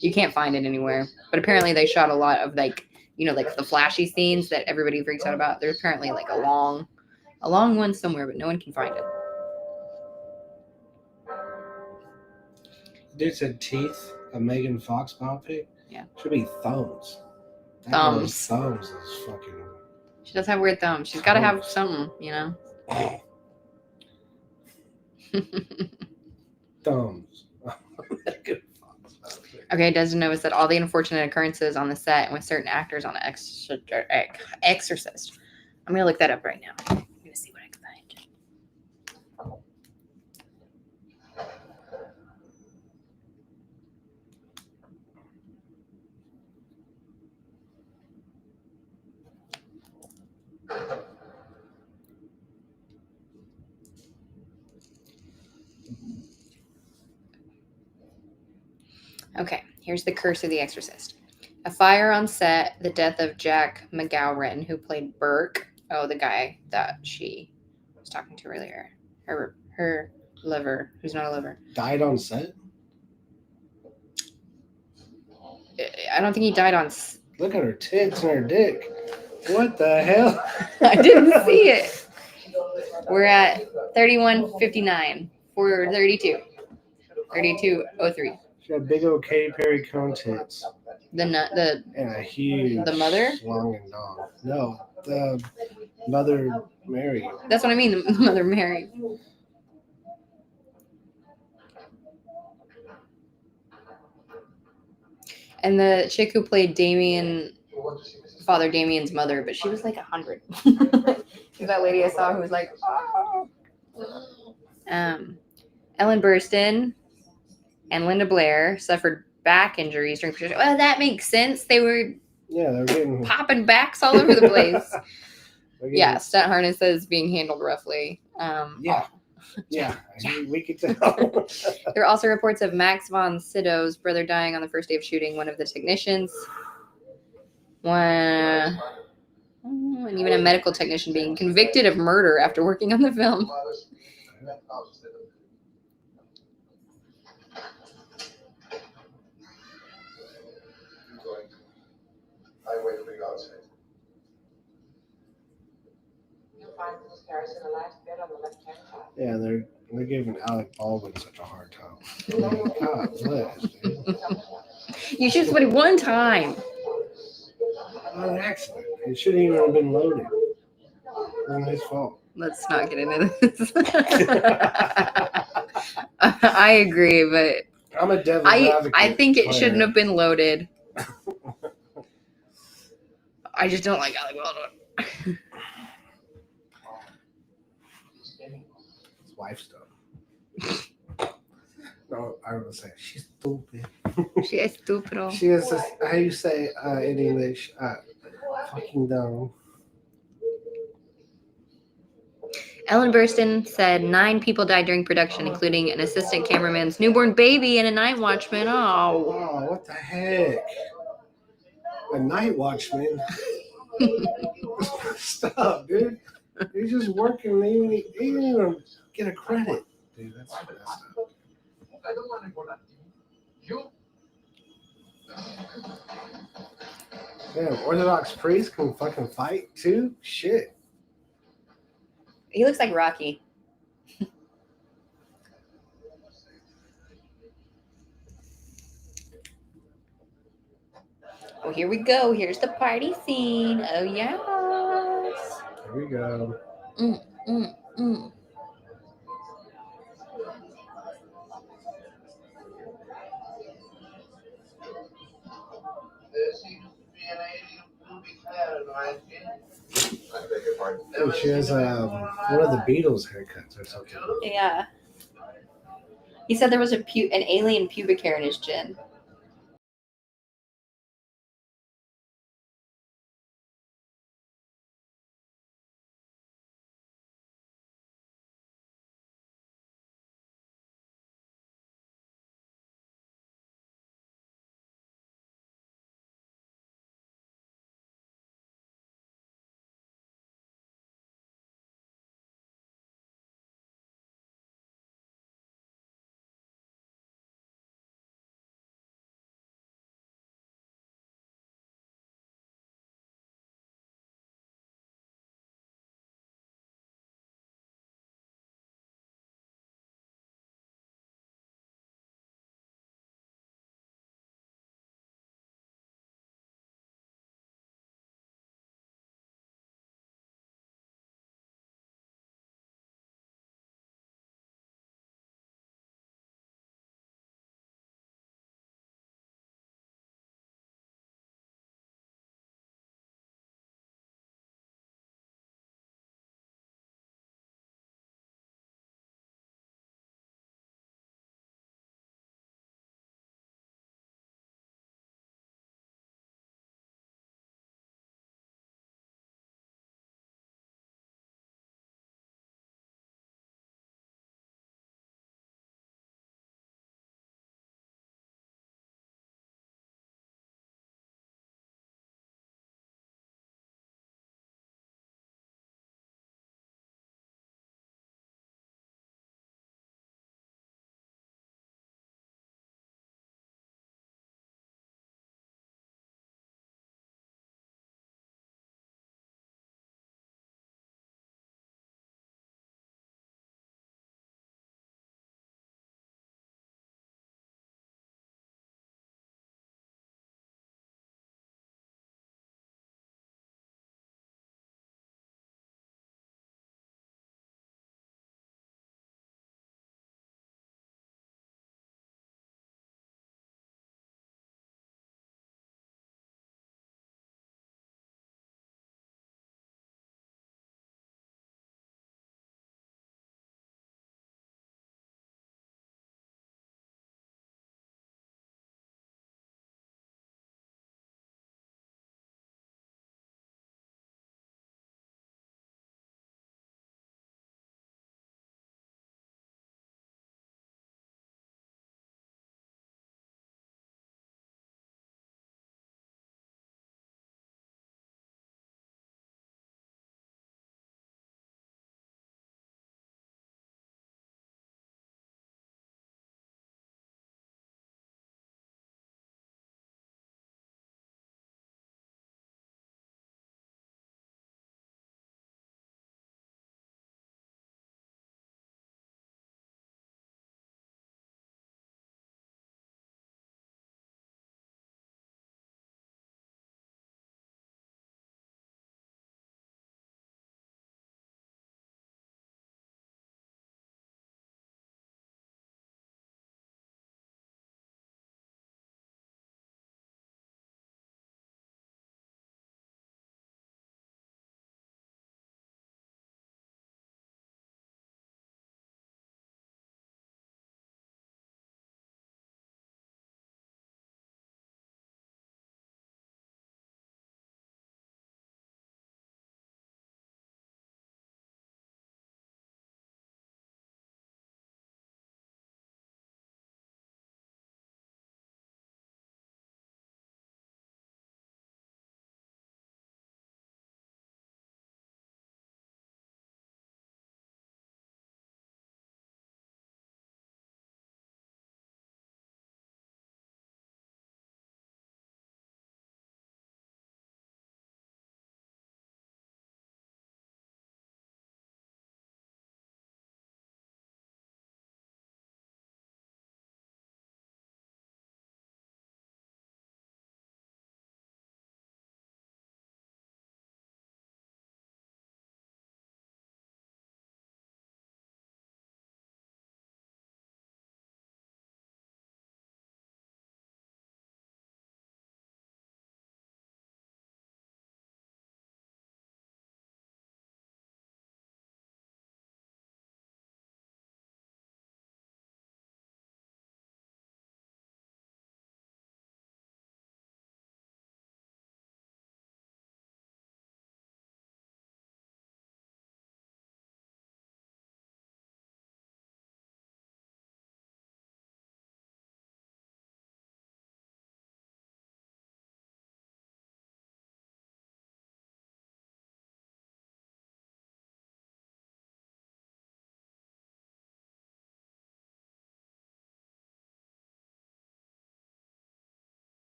You can't find it anywhere. But apparently they shot a lot of like the flashy scenes that everybody freaks out about. There's apparently like a long one somewhere, but no one can find it. Dude said teeth, a Megan Fox biopic? Yeah. Should be thumbs. Thumbs. Thumbs is fucking. She does have weird thumbs. She's got to have something, you know? Thumbs. Okay, Desmond noticed that all the unfortunate occurrences on the set and with certain actors on Exorcist. I'm going to look that up right now. I'm going to see what I can find. Okay, here's the curse of The Exorcist. A fire on set, the death of Jack McGowran, who played Burke. Oh, the guy that she was talking to earlier. Her lover, who's not a lover. Died on set? I don't think he died on... Look at her tits and her dick. What the hell? I didn't see it. We're at 31:59. 4:32. 32:03. She had big old Katy Perry cone tits. And a huge. The mother? Long and dong. No, the Mother Mary. That's what I mean. The Mother Mary. And the chick who played Father Damien's mother, but she was like 100. That lady I saw who was like, oh. Ellen Burstyn and Linda Blair suffered back injuries during production. Well, that makes sense. They were getting popping backs all over the place. Yeah, stunt harnesses being handled roughly. Yeah, we could tell. There are also reports of Max von Sydow's brother dying on the first day of shooting, one of the technicians. And even a medical technician being convicted of murder after working on the film. I waited for you outside. Yeah, they're giving Alec Baldwin such a hard time. God bless, dude. You should have put it one time. Not an accident. It shouldn't even have been loaded. It wasn't his fault. Let's not get into this. I agree, but I'm a devil's advocate. I think it shouldn't have been loaded. I just don't like Alec Baldwin. His wife stuff. No, I was saying she's stupid. She is stupid. She is this, how you say in English? Fucking dumb. Ellen Burstyn said 9 people died during production, including an assistant cameraman's newborn baby and a night watchman. Oh, what the heck? A night watchman? Stop, dude. He's just working. He didn't even get a credit. Dude, that's messed up. I don't want to go that you. Damn, Orthodox priest can fucking fight too? Shit. He looks like Rocky. Oh, here we go. Here's the party scene. Oh, yes. Here we go. Mm. There seems to be an alien pubic hair in my skin. I beg your pardon. Dude, she has one of the Beatles haircuts or something. Yeah. He said there was an alien pubic hair in his chin.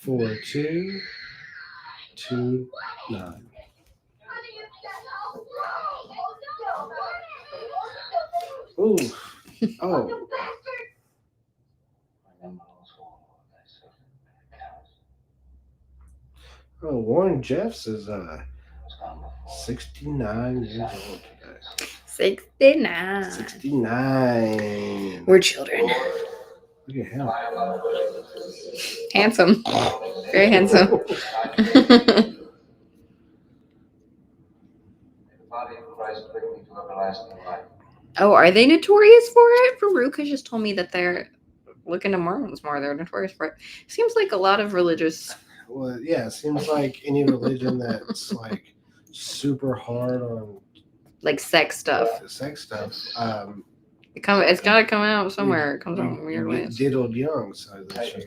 4229. Ooh. Oh. Oh, Warren Jeffs is 69 years old today. 69. 69. We're children. Look at him. Handsome. Very handsome. Oh, are they notorious for it? Veruca just told me that they're looking to Mormons more. They're notorious for it. Seems like a lot of religious. Well, yeah, it seems like any religion that's like super hard on like sex stuff. It's got to come out somewhere. It comes out in weird ways. Diddled young, so that you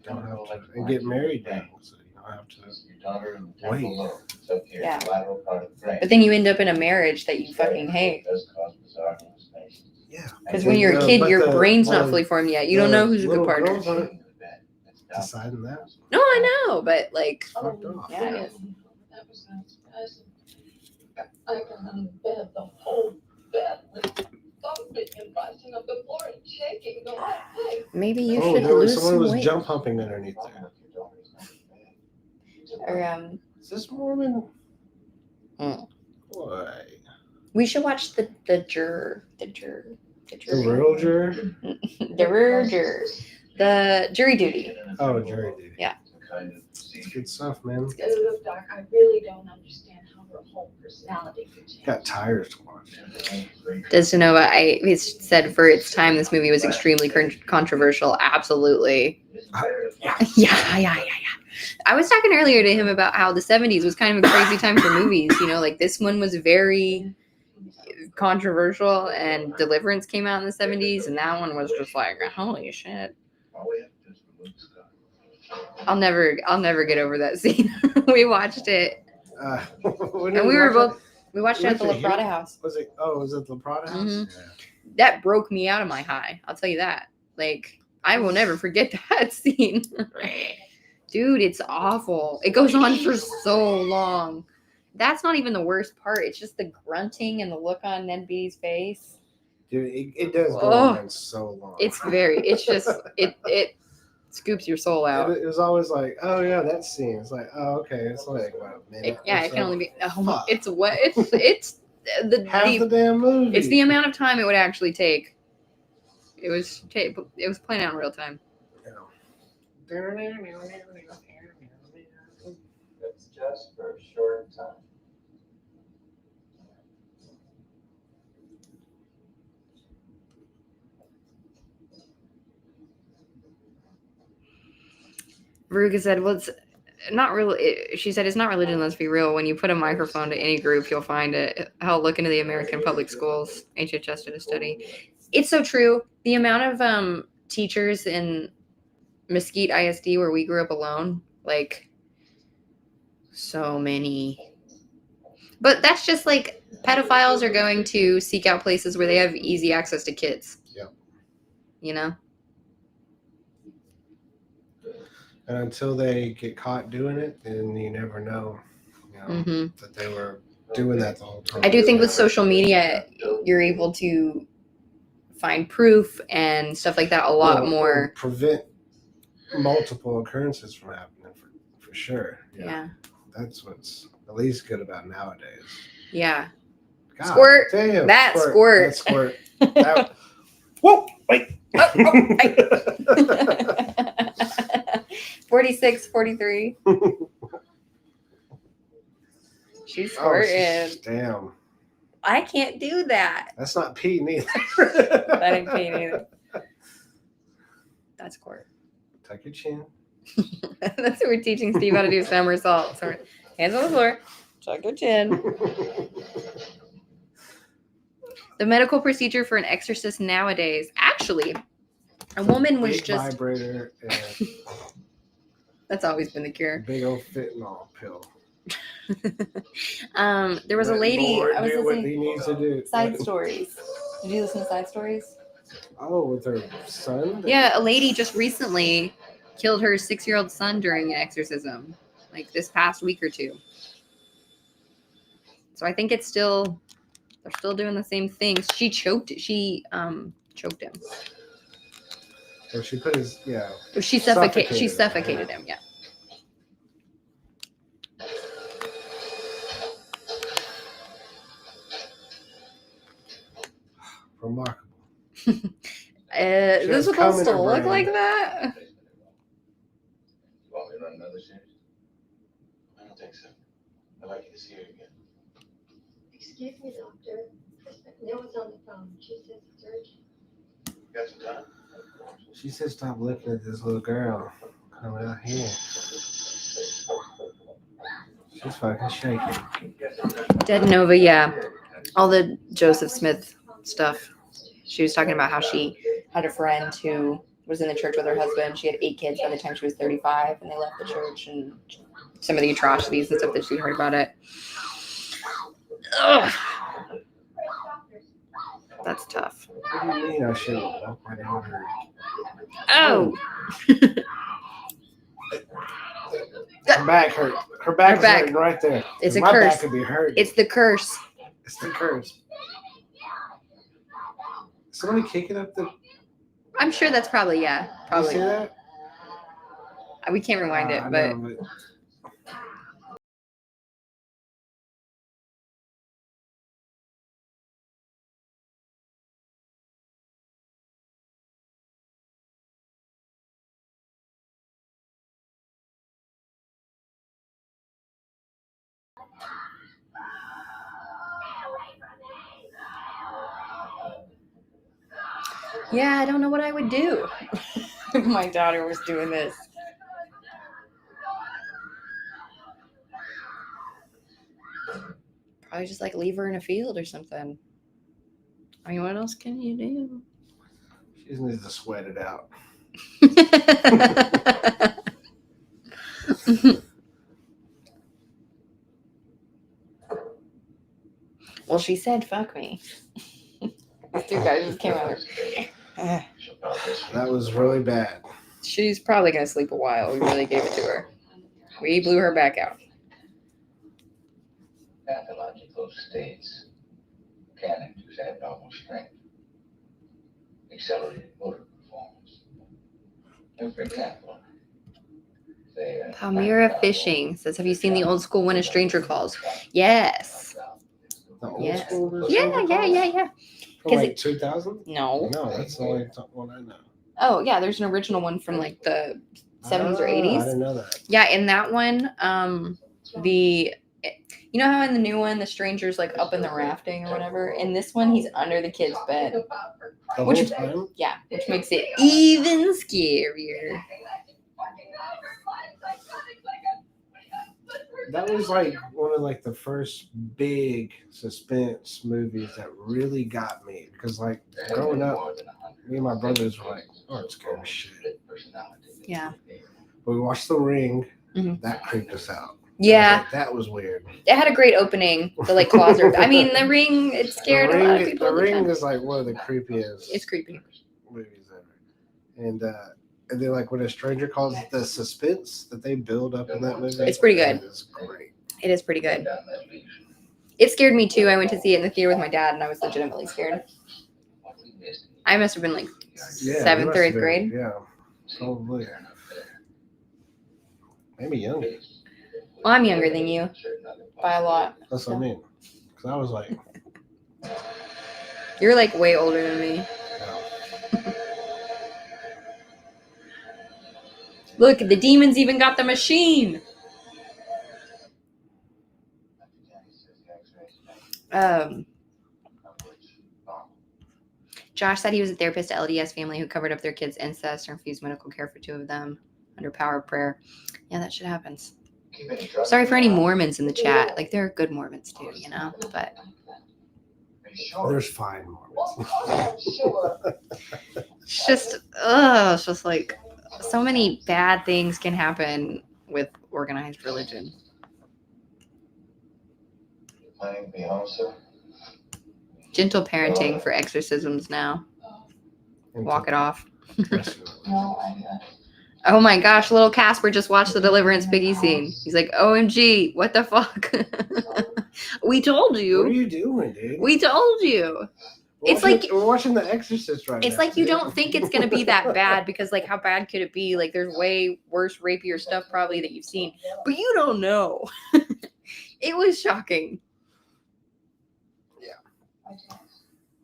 don't have to and get married young, so you don't have to wait. Yeah. But then you end up in a marriage that you fucking hate. Yeah. Because when you're a kid, your brain's not fully formed yet. You don't know who's a good partner. Deciding that. No, I know, but like, yeah, it is. I can unbed the whole bed with thumping and rising up the floor and shaking the whole thing. Maybe you should lose someone some was weight. jump humping underneath there. Or is this Mormon? Why? We should watch the juror. The real juror? The real juror. The jury duty. Oh, jury duty. Yeah. It's good stuff, man. Look, Doc, I really don't understand how her whole personality could change. Got tires to watch. Desnova, it said for its time, this movie was extremely controversial. Absolutely. Yeah. I was talking earlier to him about how the 70s was kind of a crazy time for movies. You know, like this one was very controversial, and Deliverance came out in the 70s, and that one was just like, holy shit. I'll never get over that scene. We watched it. And we watched it at the La Prada house. Was it the Prada house? Mm-hmm. Yeah. That broke me out of my high. I'll tell you that. Like, I will never forget that scene. Dude, it's awful. It goes on for so long. That's not even the worst part. It's just the grunting and the look on Ned Beatty's face. Dude, it does go on so long. It scoops your soul out. It was always like, oh yeah, that scene. It's like, oh okay, it's like about a minute. It can only be. It's what it's the half the damn movie. It's the amount of time it would actually take. It was playing out in real time. It's just for a short time. Veruca said, well, it's not really, she said, it's not religion, let's be real. When you put a microphone to any group, you'll find it. Hell, look into the American public schools. HHS did a study. It's so true. The amount of teachers in Mesquite ISD, where we grew up alone, like, so many. But that's just like, pedophiles are going to seek out places where they have easy access to kids. Yep. You know? And until they get caught doing it, then you never know, that they were doing that the whole time. I do think with social media, you're able to find proof and stuff like that a lot more. Prevent multiple occurrences from happening for sure. Yeah. That's what's at least good about nowadays. Yeah. God, squirt. Damn, that squirt. That squirt. Whoa, wait. 46, 43. She's squirting. Damn. I can't do that. That's not pee neither. That ain't pee neither. That's squirt. Tuck your chin. That's what we're teaching Steve how to do somersaults. Hands on the floor. Tuck your chin. The medical procedure for an exorcist nowadays. Actually, a woman was just vibrator and that's always been the cure. Big old fentanyl pill. There was a lady. Lord, I was do listening. what he needs to do. Side stories. Did you listen to side stories? Oh, with her son? Yeah, a lady just recently killed her 6-year-old son during an exorcism, like this past week or two. So I think it's still, they're still doing the same things. She choked him. Or she put his, yeah. She suffocated him, yeah. Remarkable. Is this supposed to look like that? You want me to run another series? I don't think so. I'd like you to see her again. Excuse me, doctor. No one's on the phone. She says it's urgent. Got some time? She said, "Stop looking at this little girl coming out here. She's fucking shaking." Dead Nova, yeah. All the Joseph Smith stuff. She was talking about how she had a friend who was in the church with her husband. She had 8 kids by the time she was 35, and they left the church, and some of the atrocities and stuff that she heard about it. Ugh. That's tough. What do you mean I shouldn't walk my daughter? Oh! Her back hurt. Her back is hurting right there. It's a my curse. Back could be hurt. It's the curse. It's the curse. Somebody kicking up the. I'm sure that's probably, yeah. Probably. You see that? We can't rewind it, I but. know, Yeah, I don't know what I would do if my daughter was doing this. Probably just like leave her in a field or something. I mean, what else can you do? She just needs to sweat it out. Well, she said, "Fuck me." These 2 guys just came out. That was really bad. She's probably gonna sleep a while. We really gave it to her. We blew her back out. Pathological states can induce abnormal strength, accelerated motor performance. And for example, Palmyra Fishing says, "Have you seen the old school When a Stranger Calls?" Yes. The old Yes. school. Yeah. From like 2000? No. No, that's the only one I know. Oh, yeah. There's an original one from like the 70s or 80s. I didn't know that. Yeah, in that one, you know how in the new one the stranger's like up in the rafting or whatever. In this one, he's under the kid's bed. The Which- whole time? Yeah, which makes it even scarier. That was like one of like the first big suspense movies that really got me because like growing up, me and my brothers were like, "Oh, it's scary as shit." Yeah. But we watched The Ring. Mhm. That creeped us out. Yeah, That was weird. it had a great opening. The like closet. I mean, The Ring. It scared a lot of people. The at the Ring time. is like one of the creepiest. It's creepy. Movies ever. And then like when a stranger calls, the suspense that they build up in that movie. It's pretty good. It's great. It is pretty good. It scared me too. I went to see it in the theater with my dad, and I was legitimately scared. I must have been like Yeah, 7th or 8th been, grade. Yeah, probably. Maybe younger. Well, I'm younger than you by a lot. That's what I mean. Because I was like, You're like way older than me. no. Look, the demons even got the machine. Josh said he was a therapist at LDS family who covered up their kids' incest and refused medical care for 2 of them under power of prayer. Yeah, that shit happens. Sorry for any Mormons in the chat. Like, there are good Mormons too, you know? But There's fine Mormons. it's just like so many bad things can happen with organized religion. Planning to be home, sir? Gentle parenting for exorcisms now. Walk it off. Oh my gosh, little Casper just watched the Deliverance Piggy scene. He's like, OMG, what the fuck? We told What are you. you doing, dude? We told you. It's like we're watching The Exorcist right now. it's like you dude. don't think it's gonna be that bad because like how bad could it be? Like there's way worse, rapier stuff probably that you've seen, but you don't know. It was shocking.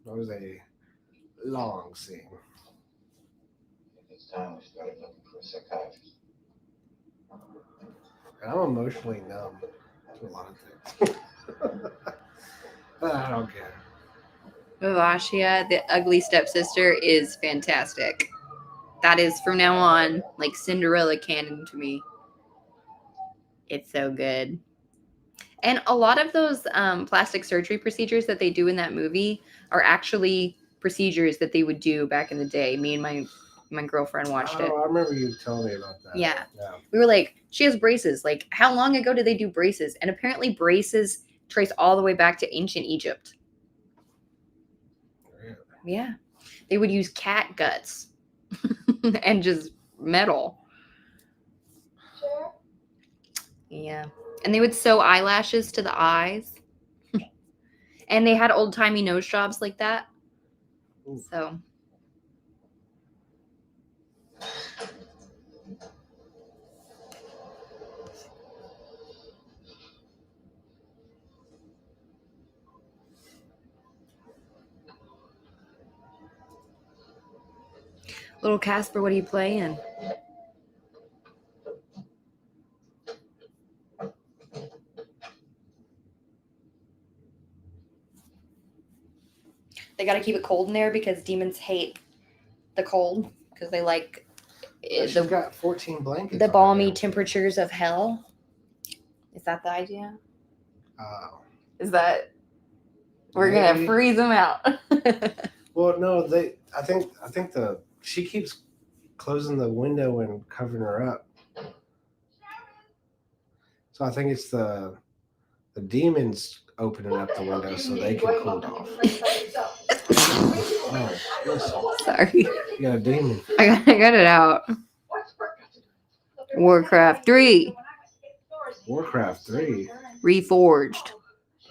That was a long scene. It's time we started looking for a psychiatrist. And I'm emotionally numb to a lot of things. But I don't care. Vivashia, the ugly stepsister, is fantastic. That is from now on like Cinderella canon to me. It's so good. And a lot of those plastic surgery procedures that they do in that movie are actually procedures that they would do back in the day. Me and my girlfriend watched it. I remember you telling me about that. Yeah. We were like, she has braces. Like, how long ago did they do braces? And apparently braces trace all the way back to ancient Egypt. Really? Yeah. They would use cat guts and just metal. Sure. Yeah. And they would sew eyelashes to the eyes. And they had old-timey nose jobs like that. Ooh. So. Little Casper, what are you playing? They got to keep it cold in there because demons hate the cold because they like She's got 14 blankets. the balmy temperatures of hell. Is that the idea? Is that we're gonna freeze them out? Well, no, I think she keeps closing the window and covering her up. So I think it's the demons opening up the window so they can cool off. Oh, listen. Sorry, You got a demon. I got it out. Warcraft 3 Warcraft 3. Reforged.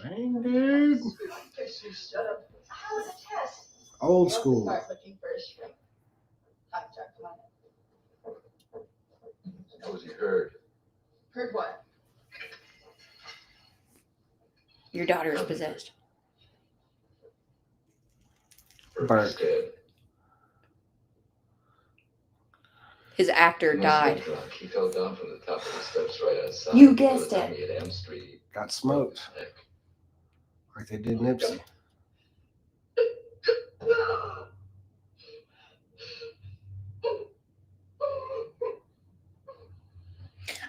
Dang, dude. How was the test? Old school. Start looking for a shrink. Come on. Suppose you heard. Heard what? Your daughter is possessed. Burke. His actor died. He fell down from the top of the steps right outside. You guessed it. He hit M Street. Got smoked. Like they did Nipsey.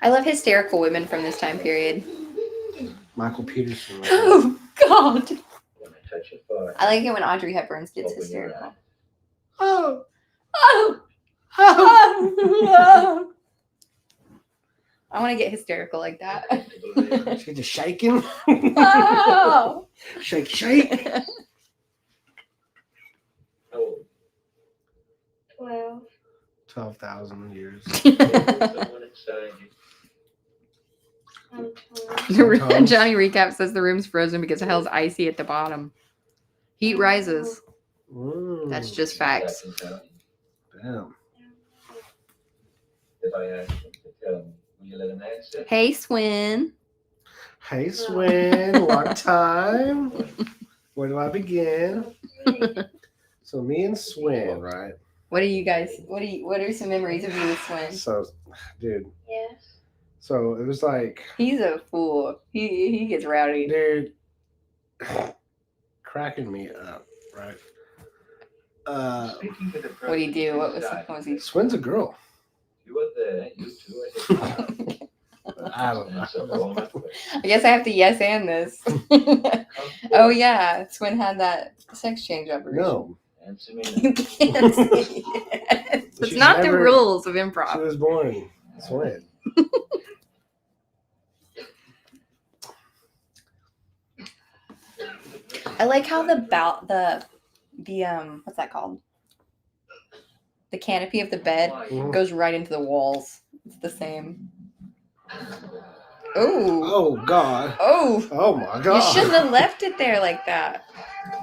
I love hysterical women from this time period. Michael Peterson. Right? Oh God! When I touch your thigh, I like it when Audrey Hepburn gets open your hysterical. eye. Oh. Oh! Oh. Oh! I want to get hysterical like that. She's just shaking. Oh! Shake, shake. How old? 12. 12,000 years. Someone inside you. I'm 12. Johnny Recap says the room's frozen because hell's icy at the bottom. Heat rises. That's just facts. Damn. If I ask you to tell me, will you let him answer? Hey, Swin. Hey, Swin. Long time. Where do I begin? So me and Swin, right? What are you guys? What are some memories of you with Swin? So, dude. Yes. So it was like, He's a fool. He gets rowdy. dude, cracking me up, right? Speaking with the What do you do? What inside, was he? Swin's a girl. You were there, you two. I don't know. Answer all my questions. I guess I have to yes and this. Oh yeah, Swin had that sex change operation. No. Answer me. You can't say yes. It's She's not the never- rules of She improv. was born Swin. I like how the what's that called? the canopy of the bed Mhm. goes right into the walls. It's the same. Oh. Oh God. Oh. Oh my You God. shouldn't have left it there like that.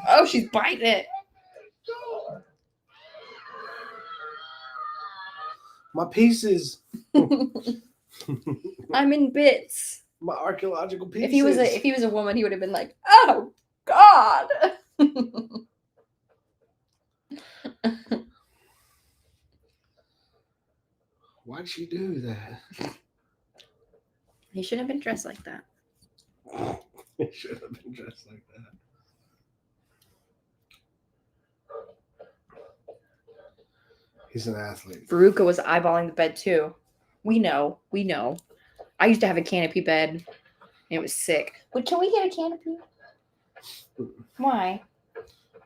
Oh, she's biting it. My pieces. I'm in bits. My archaeological pieces. If he was a woman, he would have been like, "Oh God." Why'd she do that? He shouldn't have been dressed like that. He should have been dressed like that. He's an athlete. Veruca was eyeballing the bed too. We know. I used to have a canopy bed. And it was sick. But can we get a canopy? Why?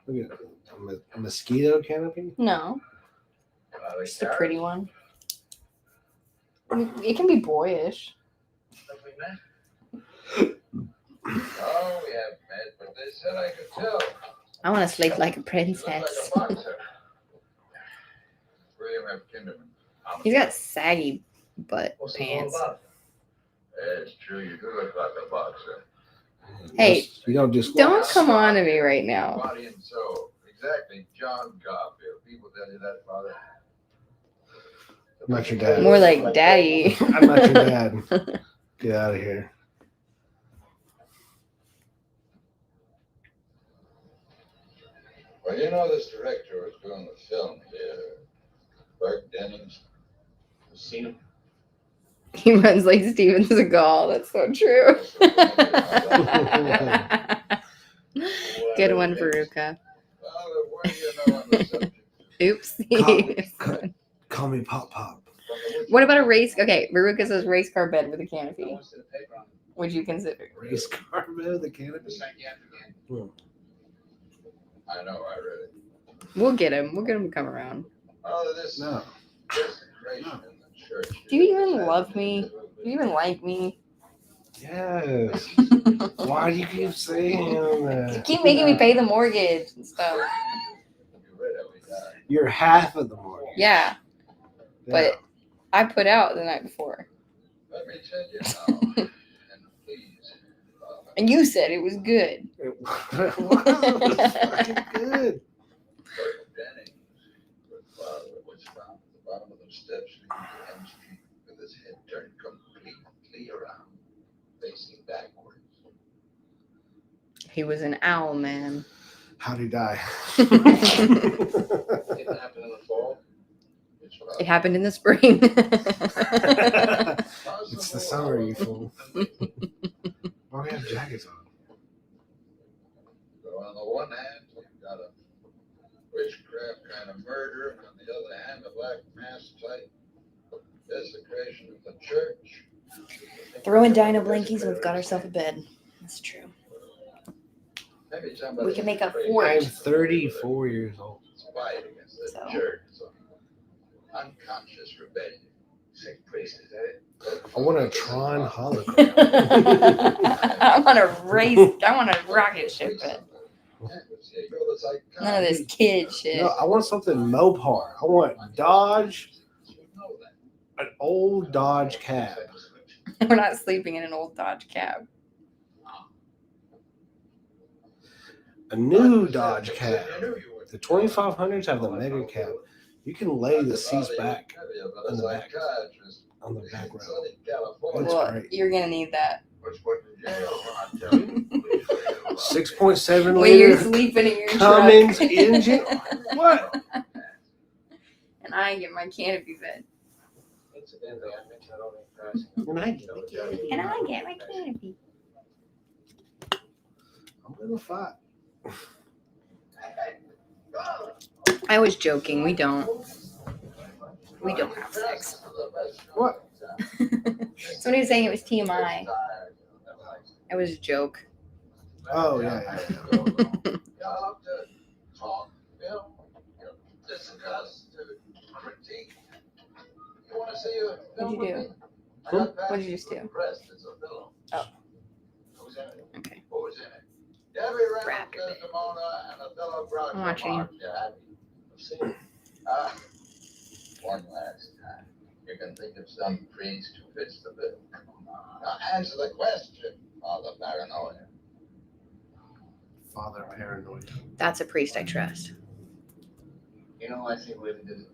Look at a mosquito canopy. No. Just a pretty one. It can be boyish. Oh, we have met, but they said I could tell. I want to sleep like a princess. William F. Kinderman. He's got saggy butt pants. It's true, you do look like a boxer. Hey, you don't do squats. Don't come on to me right now. Body and soul. Exactly, John Garfield. People tell you that, Father. I'm not your dad. More like daddy. I'm not your dad. Get out of here. Well, you know this director was doing the film here. Burt Dennings. You seen him? He runs like Steven Seagal. That's so true. Good one, Veruca. Well, what do you know on the subject? Oopsie. Call me Pop Pop. What about a race? Okay, Veruca says race car bed with a canopy. Would you consider? Race car bed, the canopy. I know, I read it. We'll get him. We'll get him to come around. Oh, this No. desecration in the church. Do you even love me? Do you even like me? Yes. Why do you keep saying You that? keep making me pay the mortgage and stuff. You're half of the mortgage. Yeah, but I put out the night before. Let me tell you now, and please. And you said it was good. It was fucking good. Dennings, was found at the bottom of those steps leading to M Street with his head turned completely around, facing backwards. He was an owl man. How'd he die? It happened in the fall. It happened in the spring. It's the summer, you fool. Why do we have jackets on? So on the one hand, you've got a witchcraft kind of murder, and on the other hand, a black mass type desecration of the church. Throw in dino blankies and we've got ourselves a bed. That's true. Maybe somebody We can make a crazy fort. I'm 34 years old. Spite against the So? church. So unconscious rebellion. Sick priest, is that it? I want a Tron hologram. I want a rocket ship it. None of this kid shit. No, I want something Mopar. I want Dodge, an old Dodge cab. We're not sleeping in an old Dodge cab. A new Dodge cab. The 2500s have the mega cab. You can lay the seats back in the back, on the back row. That's Well, great. you're gonna need that. 6.7 When you're liter sleeping in your Cummins truck. engine. What? And I get my canopy bed. And I get it. And I get my canopy. I'm gonna fight. I was joking. We don't. We don't have sex. What? Somebody was saying it was TMI. It was a joke. Oh yeah. What'd you do? What did you just do? Oh. Okay. Wrap your bed. I'm watching. one last time. You can think of some priest who fits the bill. Now answer the question, Father Paranoia. Father Paranoia. That's a priest I trust. You know, I think we did it.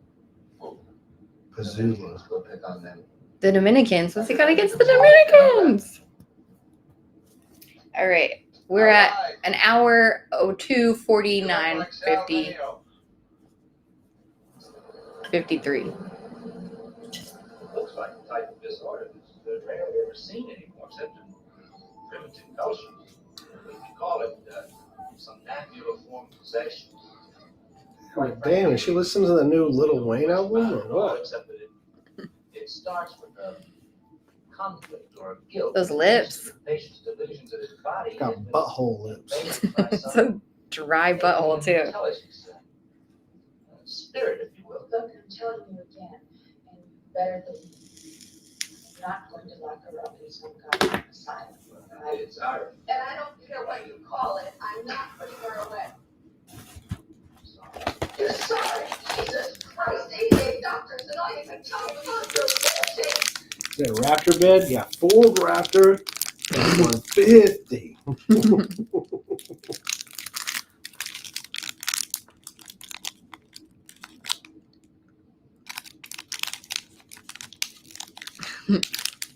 Pazula. We'll pick on them. The Dominicans. What's he got against the Dominicans? All right. We're at an hour 02, 49, 50, 53. Looks like a type of disorder that's rarely ever seen anymore, except in primitive cultures. We could call it somnambuliform possession. Oh, damn, is she listening to the new Lil Wayne album or what? Except that it starts with a conflict or a guilt. Those lips. The patient's delusions of his body Got butthole lips. It's a dry butthole, too. Intelligence, spirit, if you will. Look, I'm telling you again, and better than not going to lock her up in some kind of asylum. It's our. And I don't care what you call it, I'm not putting her away. You're sorry, Jesus Christ, 88 doctors and all you can tell me about your bullshit. Is that a raptor bed? Yeah, Ford Raptor. That's 150.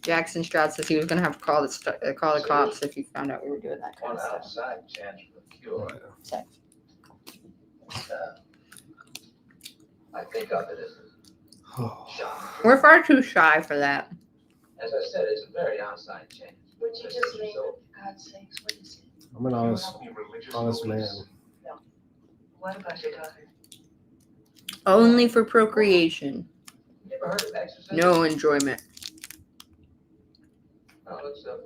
Jackson Stroud says he was going to have to call the cops if he found out we were doing that kind One of stuff. outside chance for a cure. I think of it as a shock. We're far too shy for that. As I said, it's a very outside chance. Would you just name it, for God's sakes? What is it? I'm an honest man. What about your daughter? Only for procreation. You ever heard of exorcism? No enjoyment. Well, it's a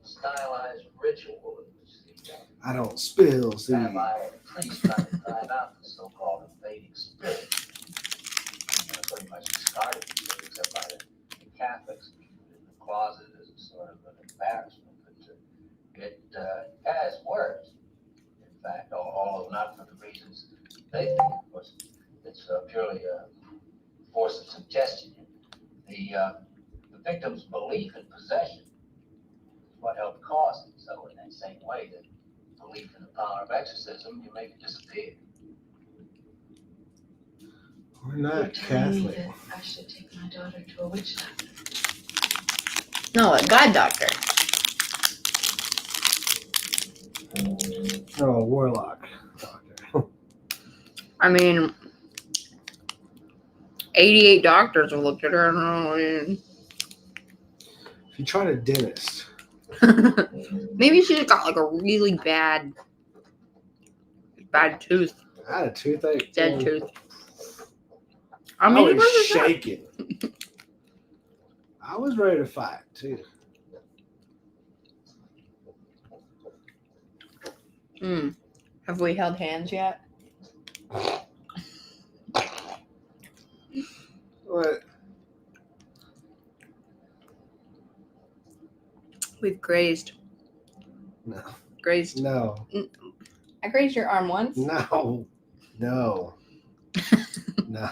stylized ritual in which the I don't spill, see. rabbi and priest try to drive out the so-called invading spirit. Pretty much discarded except by the Catholics in the closet as a sort of an embarrassment. But it has worked, in fact, although not for the reasons they think. Of course, it's purely a force of suggestion. The victim's belief in possession is what helped cause it. So in that same way, the belief in the power of exorcism, you make it disappear. We're You're not telling me Catholic. that I should take my daughter to a witch doctor. No, a God doctor. No, a warlock. Doctor. I mean, 88 doctors have looked at her. And If you tried a dentist. maybe she's got like a really bad tooth. I had a toothache. Dead tooth. I mean, was shaking. I was ready to fight too. Have we held hands yet? What? We've grazed. No. Grazed. No. I grazed your arm once. No. No. No. No.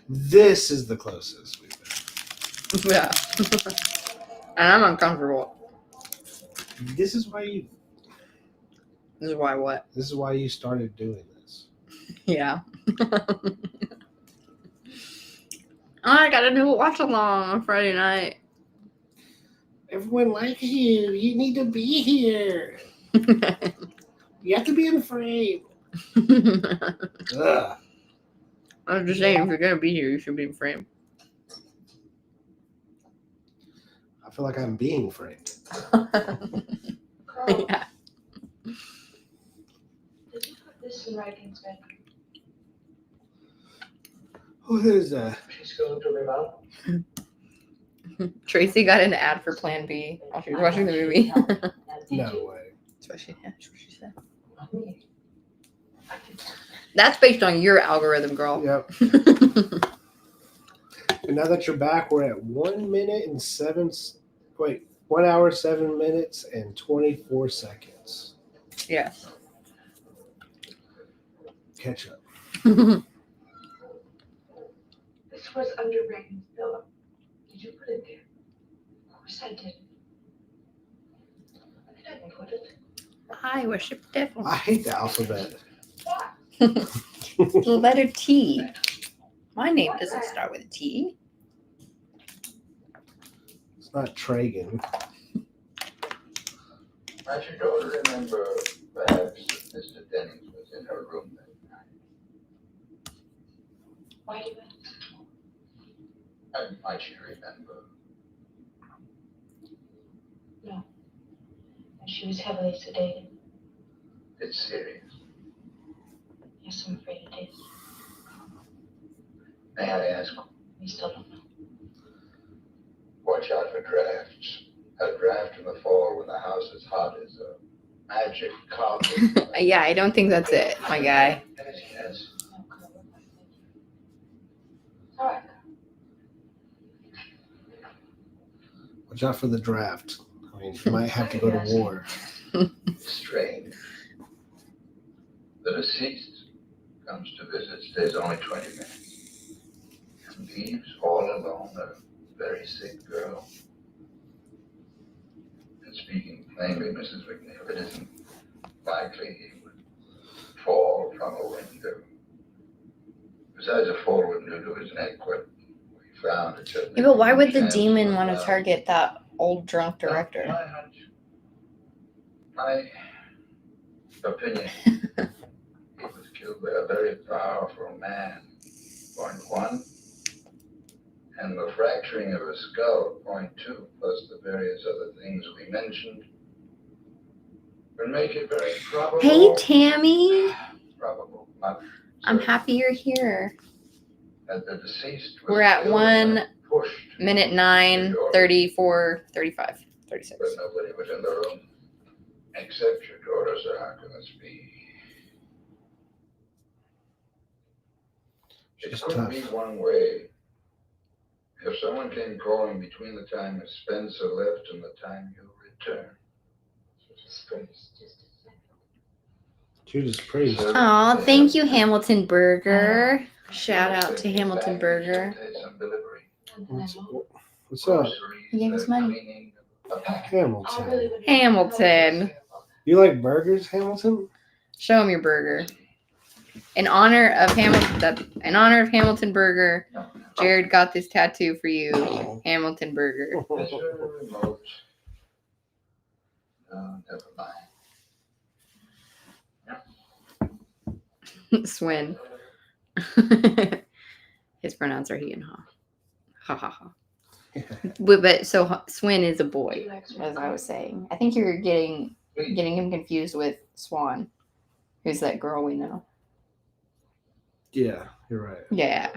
This is the closest we've been. Yeah. And I'm uncomfortable. This is why you. This is why what? This is why you started doing this. Yeah. I gotta do a watch along on Friday night. Everyone likes you. You need to be here. You have to be in the frame. Ugh. I'm just saying, if you're gonna be here, you should be in frame. I feel like I'm being framed. Did Yeah. you put this in writing, Sven? What is that? She's going to revive. Tracy got an ad for Plan B while she was watching the movie. No way. That's what she said. That's based on your algorithm, girl. Yep. And now that you're back, we're at 1 minute and 7. Wait, 1 hour, 7 minutes, and 24 seconds. Yes. Catch up. This was under Reagan's pillow. Did you put it there? Of course I did. I didn't put it. I worship the devil. I hate the alphabet. The letter T. My name doesn't start with a T. It's not Tragan. I should go to remember perhaps Mr. Dennings was in her room that night. Why do you ask? Might you remember? And she was heavily sedated. It's serious. Yes, I'm afraid it is. May I ask? We still don't know. Watch out for drafts. A draft in the fall when the house is hot is a magic carpet. Yeah, I don't think that's it, my guy. Yes. All right. Watch out for the draft. I mean, you might have to go to war. Strange. The deceased comes to visit, stays only 20 minutes, and leaves all alone a very sick girl. And speaking plainly, Mrs. McNeil, it isn't likely he would fall from a window. Besides, a fall wouldn't do to his neck what we found. Yeah, but why would the demon want to target that old drunk director? My opinion, he was killed by a very powerful man, point one, and the fracturing of a skull, point two, plus the various other things we mentioned, would make it very probable. Hey, Tammy. Probable, not I'm happy you're here. that the deceased was We're at killed 1 and pushed, 9, 34, 35, 36. but nobody was in the room except your daughter, so how can this be? It It's could tough. be one way. If someone came calling between the time Spencer left and the time you returned. Judas Priest. Aw, thank you, Hamilton Burger. Shout out to Hamilton Burger. What's up, He gave us money. Hamilton? Hamilton. You like burgers, Hamilton? Show him your burger. In honor of Hamilton Burger, Jared got this tattoo for you, Hamilton Burger. It's very remote. No, never mind. Swin. His pronouns are he and ha. Ha ha ha. But so Swin is a boy, as I was saying. I think you're getting him confused with Swan, who's that girl we know. Yeah, you're right. Yeah.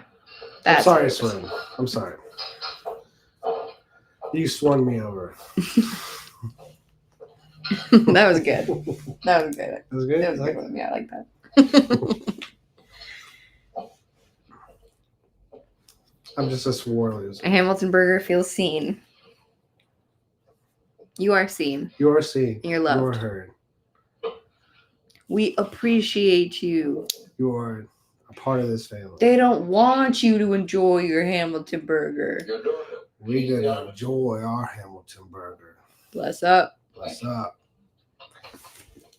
I'm sorry, Swin. I'm sorry. You swung me over. That was good. That was good. That was good? That was a good one. Yeah, I like that. I'm just a swore loser. Hamilton Burger feels seen. You are seen. You are seen. You're loved. You are heard. We appreciate you. You are a part of this family. They don't want you to enjoy your Hamilton Burger. Your daughter. We're going to enjoy our Hamilton Burger. Bless up. What's up?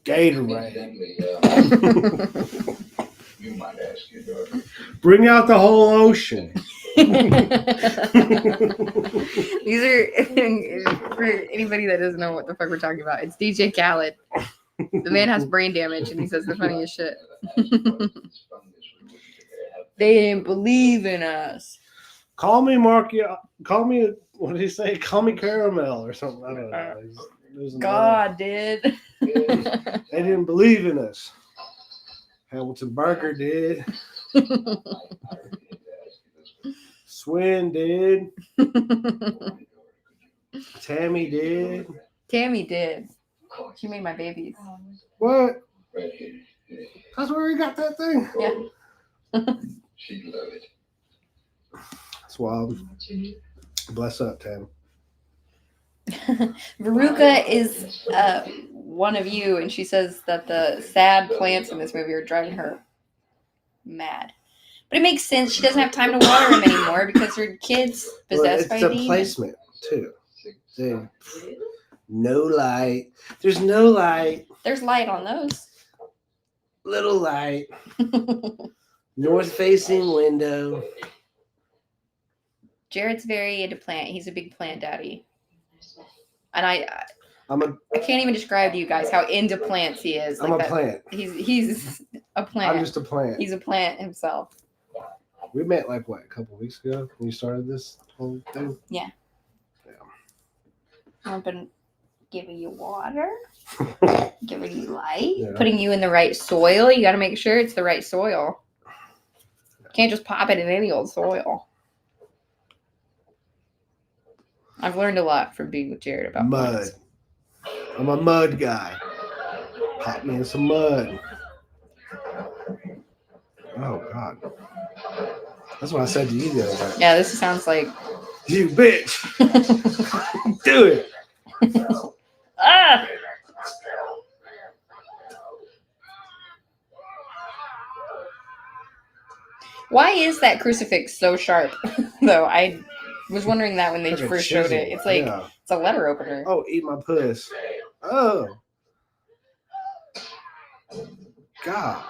Gatorade. Incidentally, you might ask your daughter. Bring out the whole ocean. These are, for anybody that doesn't know what the fuck we're talking about, it's DJ Khaled. The man has brain damage and he says the funniest shit. They didn't believe in us. Call me Marky. Call me, what did he say? Call me Caramel or something. I don't know. God did. They didn't believe in us. Hamilton Burger did. Swin did. Tammy did. Tammy did. She made my babies. What? Right here. That's where we got that thing? Yeah. She'd love it. That's wild. Bless up, Tam. Veruca is one of you, and she says that the sad plants in this movie are driving her mad. But it makes sense. She doesn't have time to water them anymore because her kid's possessed by it's the demons. placement too. No light. There's no light. There's light on those. Little light. North-facing window. Jared's very into plant. He's a big plant daddy. And I can't even describe to you guys how into plants he is. I'm a plant. He's a plant. I'm just a plant. He's a plant himself. We met like what, a couple weeks ago when you started this whole thing? Yeah. I've been giving you water, giving you light, putting you in the right soil. You got to make sure it's the right soil. Can't just pop it in any old soil. I've learned a lot from being with Jared about mud. plants. I'm a mud guy. Pop me in some mud. Oh God. That's what I said to you the other day. Yeah, this sounds like you bitch. Do it. Ah! Why is that crucifix so sharp? Though I was wondering that when they Like a first showed it. chisel, It's like yeah. it's a letter opener. Oh, eat my puss. Oh. God.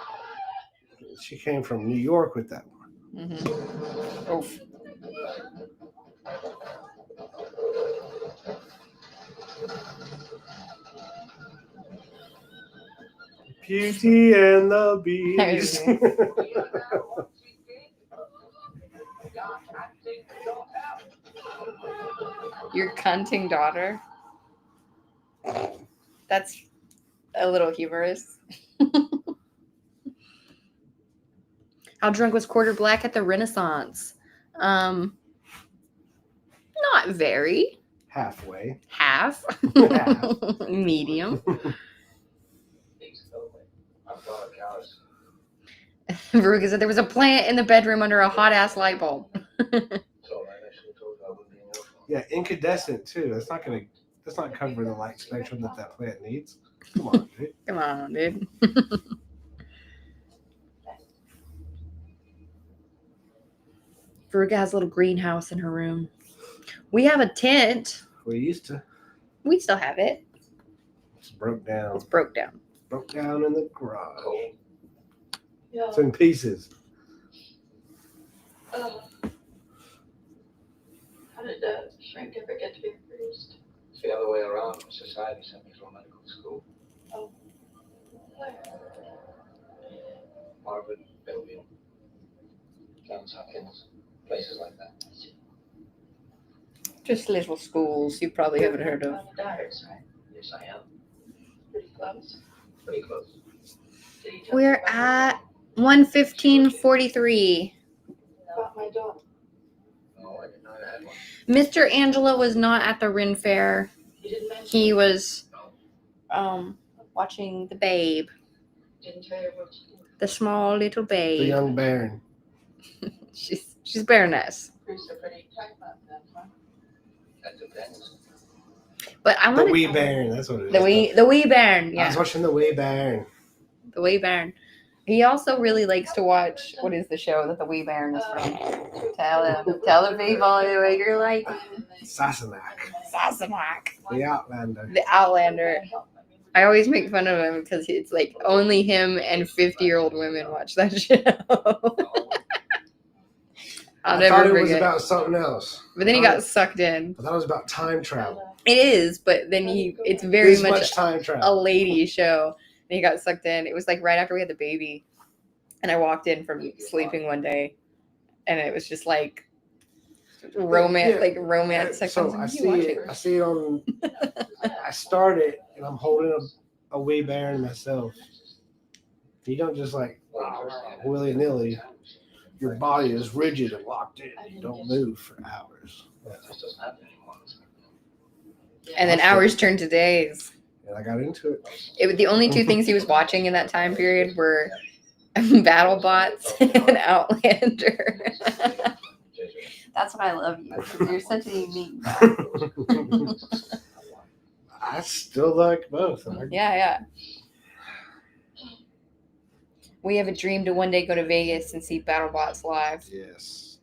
She came from New York with that one. Mm-hmm. Oof. Beauty and the Beast. Your cunting daughter. That's a little humorous. How drunk was Quarter Black at the Renaissance? Not very. Halfway. Half. Medium. Veruca said there was a plant in the bedroom under a hot ass light bulb. Yeah, incandescent too. That's not covering the light spectrum that plant needs. Come on, dude. Come on, dude. Veruca has a little greenhouse in her room. We have a tent. We used to. We still have it. It's broke down. It's broke down. Broke down in the garage. Yeah. It's in pieces. How did the shrink ever get to be produced? It's the other way around. Society sent me to a medical school. Where? Harvard, Bellevue, Johns Hopkins, places like that. Just little schools you probably haven't heard of. Daughters, right? Yes, I am. Pretty close. Pretty close. Did he tell you We're about at 1:15:43. about my dog? No, I didn't know I had one. Mr. Angela was not at the Ren Fair. You didn't mention. He was watching the babe. Didn't tell you what you did. The small little The babe. young baron. She's Baroness. Bruce, a pretty tight about that, huh? That depends. But I The want wee baron. That's what it is. the wee baron. I Yeah, was watching the wee baron. the wee baron. He also really likes to watch, what is the show that the wee baron is from? Tell the people what you're like. Sassenach. Sassenach. The Outlander. The Outlander. I always make fun of him because it's like only him and 50-year-old women watch that show. I'll I never thought it forget. was about something else. But then he got sucked in. I thought it was about time travel. It is, but then it's very This much time a travel. lady show. And he got sucked in. It was like right after we had the baby. And I walked in from sleeping one day. And it was just like romance. So I see it on. I start it and I'm holding a wee baron myself. You don't just like willy nilly. Your body is rigid and locked in. You don't move for hours. That just doesn't happen anymore. And then hours turned to days. And I got into it. The only two things he was watching in that time period were BattleBots and Outlander. That's why I love you. You're such a unique guy. I still like both. Yeah. We have a dream to one day go to Vegas and see BattleBots live. Yes.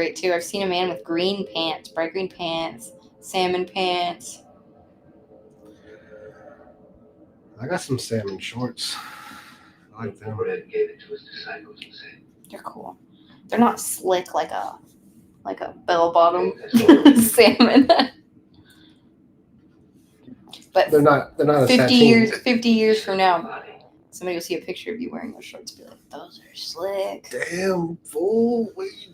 Great too. I've seen a man with green pants, bright green pants, salmon pants. I got some salmon shorts. I like them. Gave it to his disciples and said, They're cool. They're not slick like a bell bottom salmon. But They're not a 50 sateen. years from now, somebody will see a picture of you wearing those shorts and be like, those are slick. Damn fool. Wait.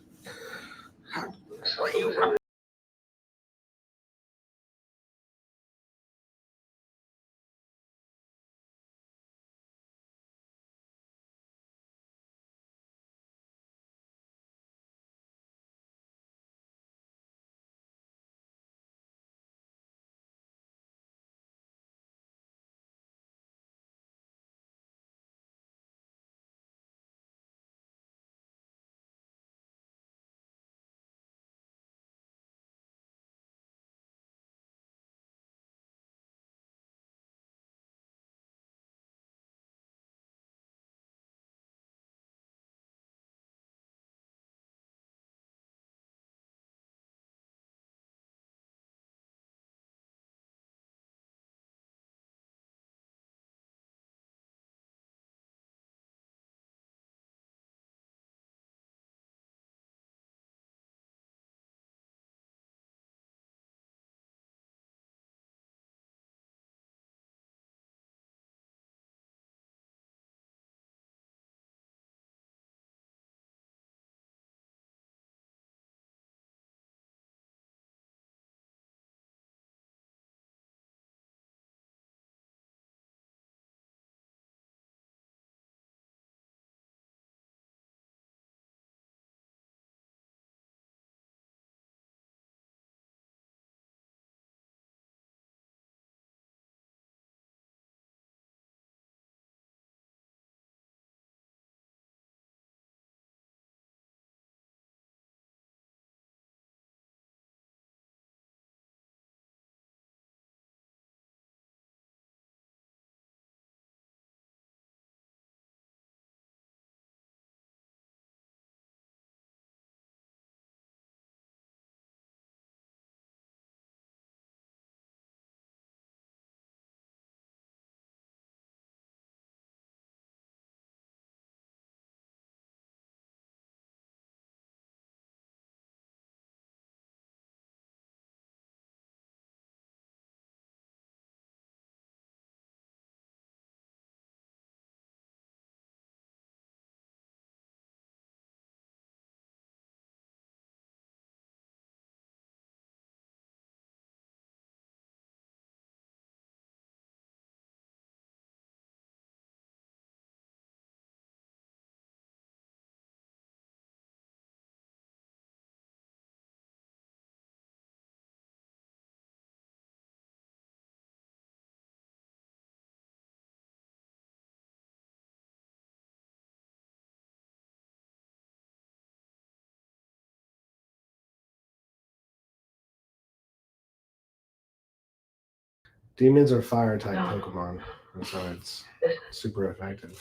Demons are fire type Pokemon, and so it's super effective.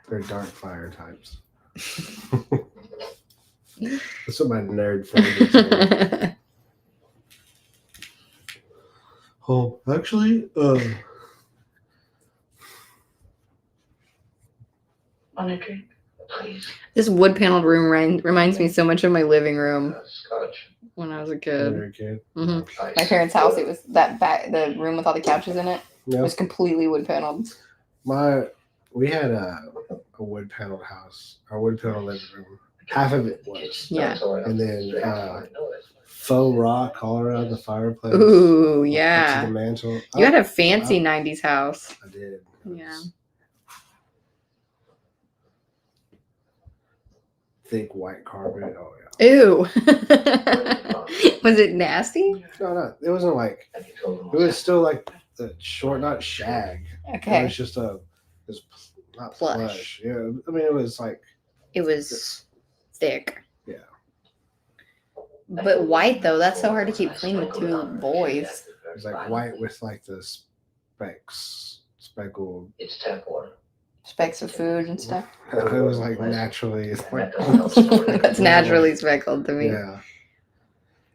They're dark fire types. That's what my nerd friend would say. Oh, actually, Want a drink? Please. This wood paneled room reminds me so much of my living room Scotch. when I was a when kid. you're a kid. Mhm. My parents' house, it was that back, the room with all the couches in it. It was completely wood paneled. We had a wood paneled house, our wood paneled living room. Half of it was. Yeah. And then faux rock all around the fireplace. Ooh, up yeah. to the mantle. You had a fancy 90s house. I did. Yeah. Thick white carpet. Oh yeah. Ew. Was it nasty? No. It wasn't like. It was still like the short, not shag. Okay. It was just not plush. Yeah. I mean, it was like. It was thick. Yeah. But white though, that's so hard to keep clean with two boys. It was like white with like the speckled. It's tap water. Specks of food and stuff. It was like naturally. It's like That's naturally speckled to me. Yeah.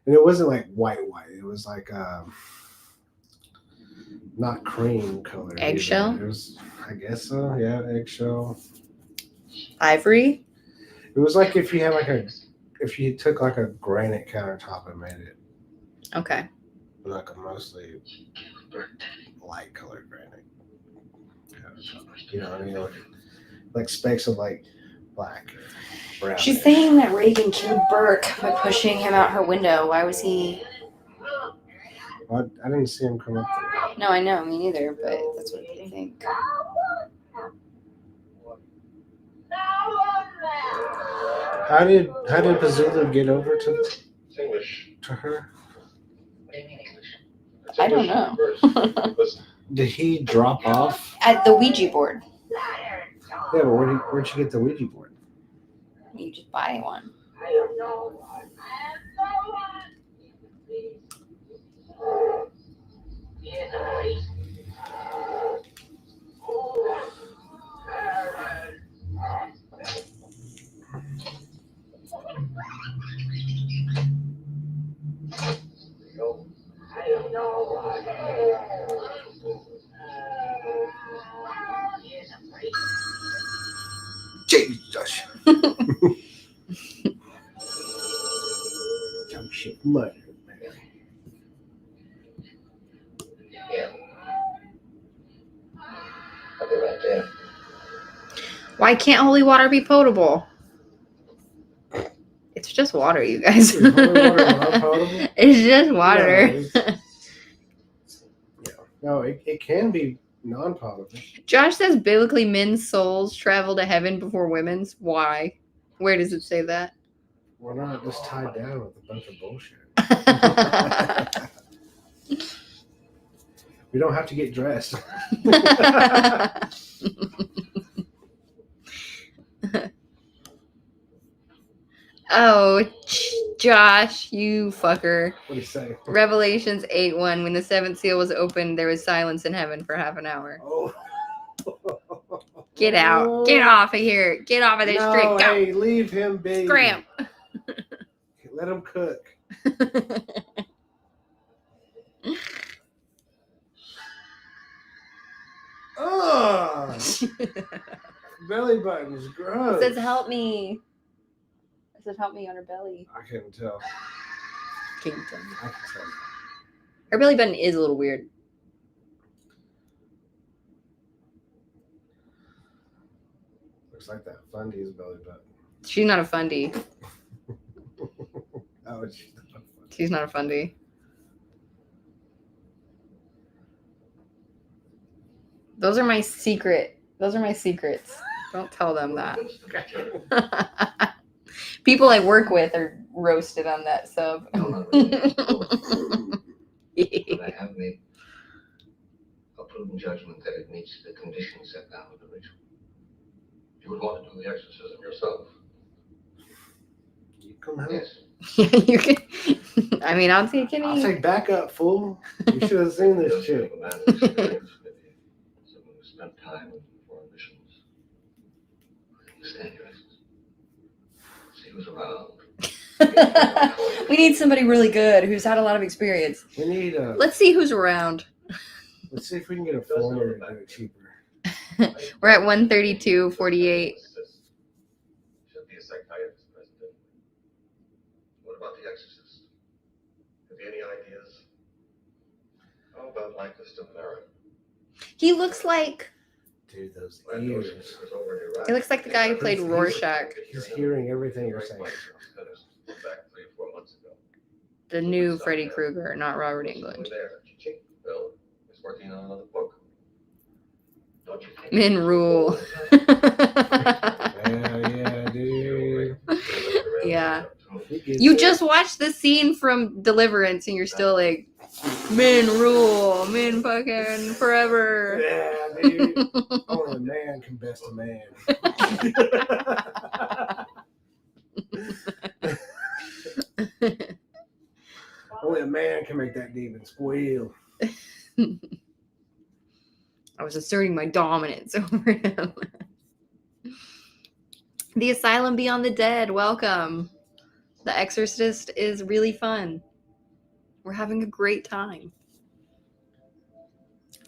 And it wasn't like white. It was like not cream color. Eggshell? Either. It was, I guess so. Yeah, eggshell. Ivory? It was like if you had if you took like a granite countertop and made it Okay. like a mostly light colored granite countertop. You know what I mean? Like specks of like black, brown. She's saying that Reagan killed Burke by pushing him out her window. Why was he? I didn't see him come up there. No, I know, me neither, but that's what I think. How did Pazula get over to English. her? I don't know. Did he drop off? At the Ouija board. Yeah, but where'd you get the Ouija board? You just buy one. Jesus. Talk shit mother, man. Yeah. I'll be right there. Why can't holy water be potable? It's just water, you guys. Is holy water not potable? It's just water. No, it can be non-potable. Josh says biblically men's souls travel to heaven before women's. Why? Where does it say that? We're not just tied down with a bunch of bullshit. We don't have to get dressed. Oh, Josh, you fucker. What do you say? Revelations 8:1. When the seventh seal was opened, there was silence in heaven for half an hour. Oh. Get out. Get off of here. Get off of this street. Go. Hey, leave him be. Scram. Let him cook. Oh, belly button's gross. It says help me. It says help me on her belly. I couldn't tell. Kingdom. I can tell. Her belly button is a little weird. Looks like that Fundy's belly button. She's not a fundy. Oh, she's not a Fundy. She's not a fundy. Those are my secrets. Don't tell them that. People I work with are roasted on that sub. But I have made a prudent judgment that it meets the conditions set down in the ritual. You would want to do the exorcism yourself. You come out. Yes. You can. I mean, I'll take any. I'll say back up, fool. You should have seen this chick. A man of experience, maybe someone who spent time in foreign missions. Stand your essence. See who's around. We need somebody really good who's had a lot of experience. We need a. Let's see who's around. Let's see if we can get a foreigner to do it cheaper. We're at 132.48. Should be a psychiatrist present. What about the exorcist? Have you any ideas? How about Lancaster Merritt? He looks like Dude, those When ears. those sisters over in Iraq, he looks like the guy who played Rorschach, He's hearing everything you're saying. Back 3 or 4 months ago. the new Freddy Krueger, not Robert Someone Englund. there. Bill is working on another book. Don't you think? Men rule. Yeah, dude. Yeah. He gets You it. just watched the scene from Deliverance and you're still like, men rule, men fucking forever. Yeah, dude. Only a man can best a man. Only a man can make that demon squeal. I was asserting my dominance over him. The Asylum Beyond the Dead, welcome. The Exorcist is really fun. We're having a great time.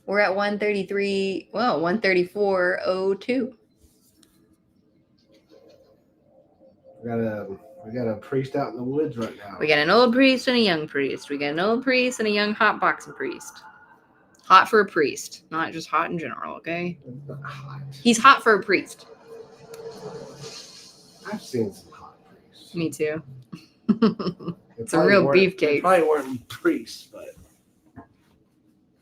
We're at 133, well, 134.02. We got a priest out in the woods right now. We got an old priest and a young priest. We got an old priest and a young hot boxing priest. Hot for a priest, not just hot in general, okay? Hot. He's hot for a priest. I've seen some hot priests. Me too. They Some real they beefcakes. probably weren't priests, but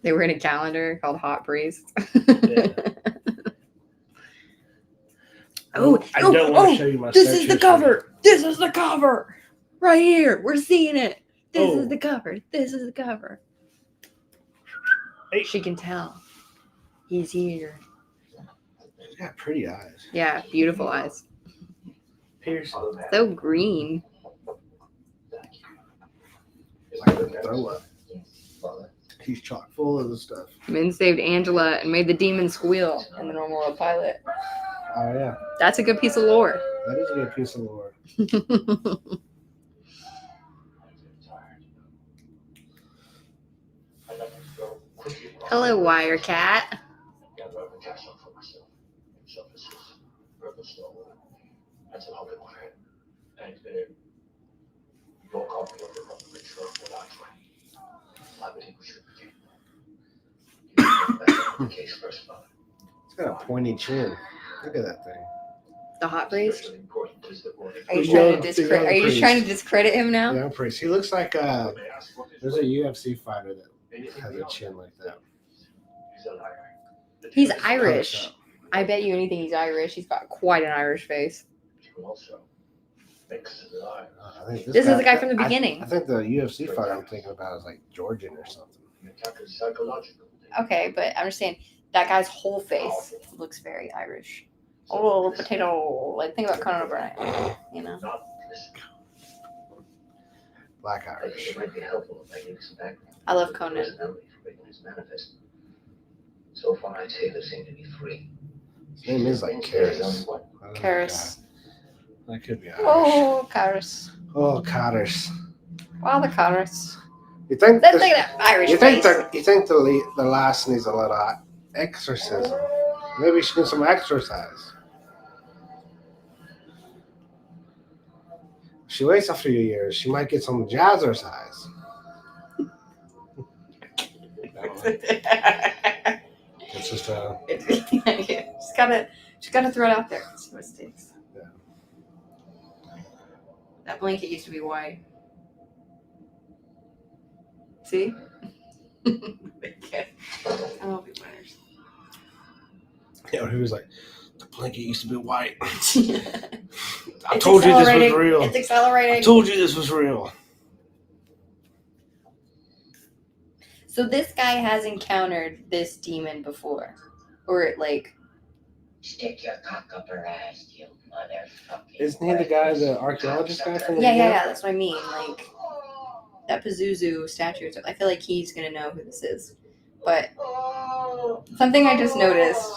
They were in a calendar called Hot Priests. yeah. I don't want to show you my This search is the history. cover. This is the cover. Right here. We're seeing it. This Oh. is the cover. This is the cover. Hey. She can tell. He's here. She's got pretty eyes. Yeah, beautiful eyes. Pierce. So green. Like a throw up. He's chock full of the stuff. Min saved Angela and made the demon squeal in the normal world pilot. Oh yeah. That's a good piece of lore. That is a good piece of lore. Hello, Wirecat. It's got a pointy chin. Look at that thing. The hot priest? Are you The trying young- to the young are you priest. trying to discredit him now? Yeah, priest. He looks like there's a UFC fighter that has a chin like that. He's Irish. I bet you anything he's Irish. He's got quite an Irish face. I think This is the guy from the beginning. I think the UFC fighter I'm thinking about is like Georgian or something. Okay, but I'm just saying that guy's whole face looks very Irish. Oh, potato. Like, think about Conan O'Brien, you know? Black Irish. I love Conan. So far, I'd say they seem to be free. His name is like Karis. Karis. That could be Irish. Oh, Karis. Oh, Karis. Wow, the Karis. You think? Let's look at that Irish You think face. the lass needs a lot of exorcism? Maybe she needs some exercise. If she waits a few years, she might get some jazzercise. It's just She's gotta throw it out there. See what sticks. Yeah. That blanket used to be white. See? I love the winners. Yeah, he was like, the blanket used to be white. I It's told you this was accelerating. real. It's accelerating. I told you this was real. So this guy has encountered this demon before. Or like Stick your cock up her ass, you motherfucking. Isn't he the guy, the archaeologist guy from the yeah, that's what I mean. Like that Pazuzu statue. I feel like he's gonna know who this is. But something I just noticed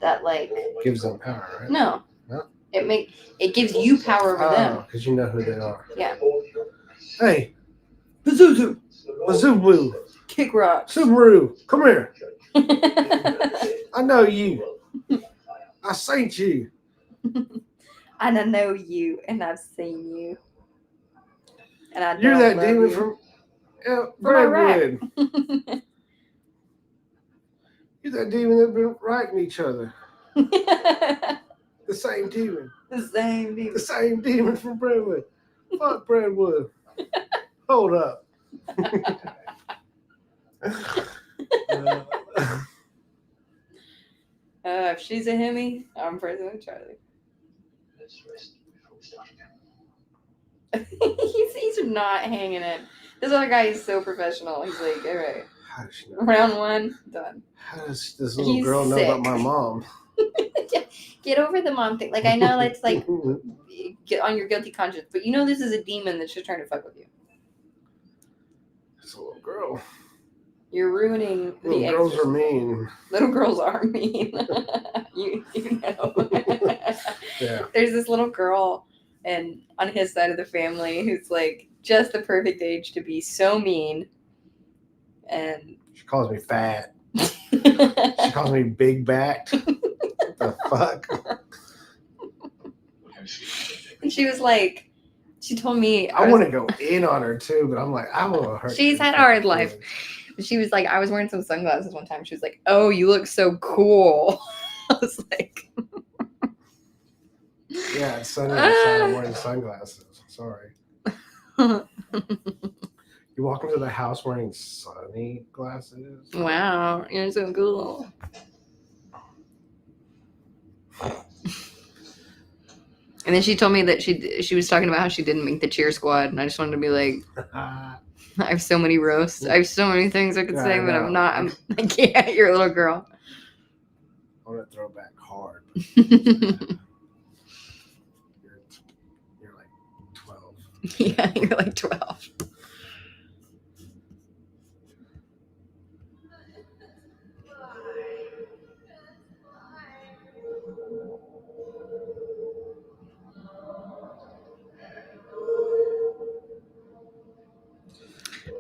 that like gives them power, right? No. No? It gives you power over them. Because you know who they are. Yeah. Hey, Pazuzu, Pazuzu, Kick rocks. Subaru, come here. I know you. I seen you. And I know you, and I've seen you. And I You're don't that love demon you. from From Brentwood. Iraq. You're that demon that been writing each other. The same demon. The same demon. The same demon from Brentwood. Fuck Brentwood. Hold up. If she's a Hemi, I'm President Charlie. Let's rest before we start again. he's not hanging it. This other guy is so professional. He's like, all right, How does she know? round one, done. How does this little He's girl know sick. about my mom? Get over the mom thing. Like, I know it's like get on your guilty conscience, but you know this is a demon that's just trying to fuck with you. It's a little girl. You're ruining Little the girls exorcist. are mean. Little girls are mean. you know. Yeah. There's this little girl and on his side of the family who's like just the perfect age to be so mean. And She calls me fat. She calls me big backed. What the fuck? and she was like, she told me I want to go in on her too, but I'm like, I will hurt. She's had a hard life. She was like, I was wearing some sunglasses one time. She was like, oh, you look so cool. I was like, yeah, it's sunny outside. I'm wearing sunglasses. Sorry. You walk into the house wearing sunny glasses? Wow, you're so cool. And then she told me that she was talking about how she didn't make the cheer squad, and I just wanted to be like, I have so many roasts. I have so many things I could say, but I'm not. I can't. You're a little girl. I want to throw back hard. You're like 12. Yeah, you're like 12.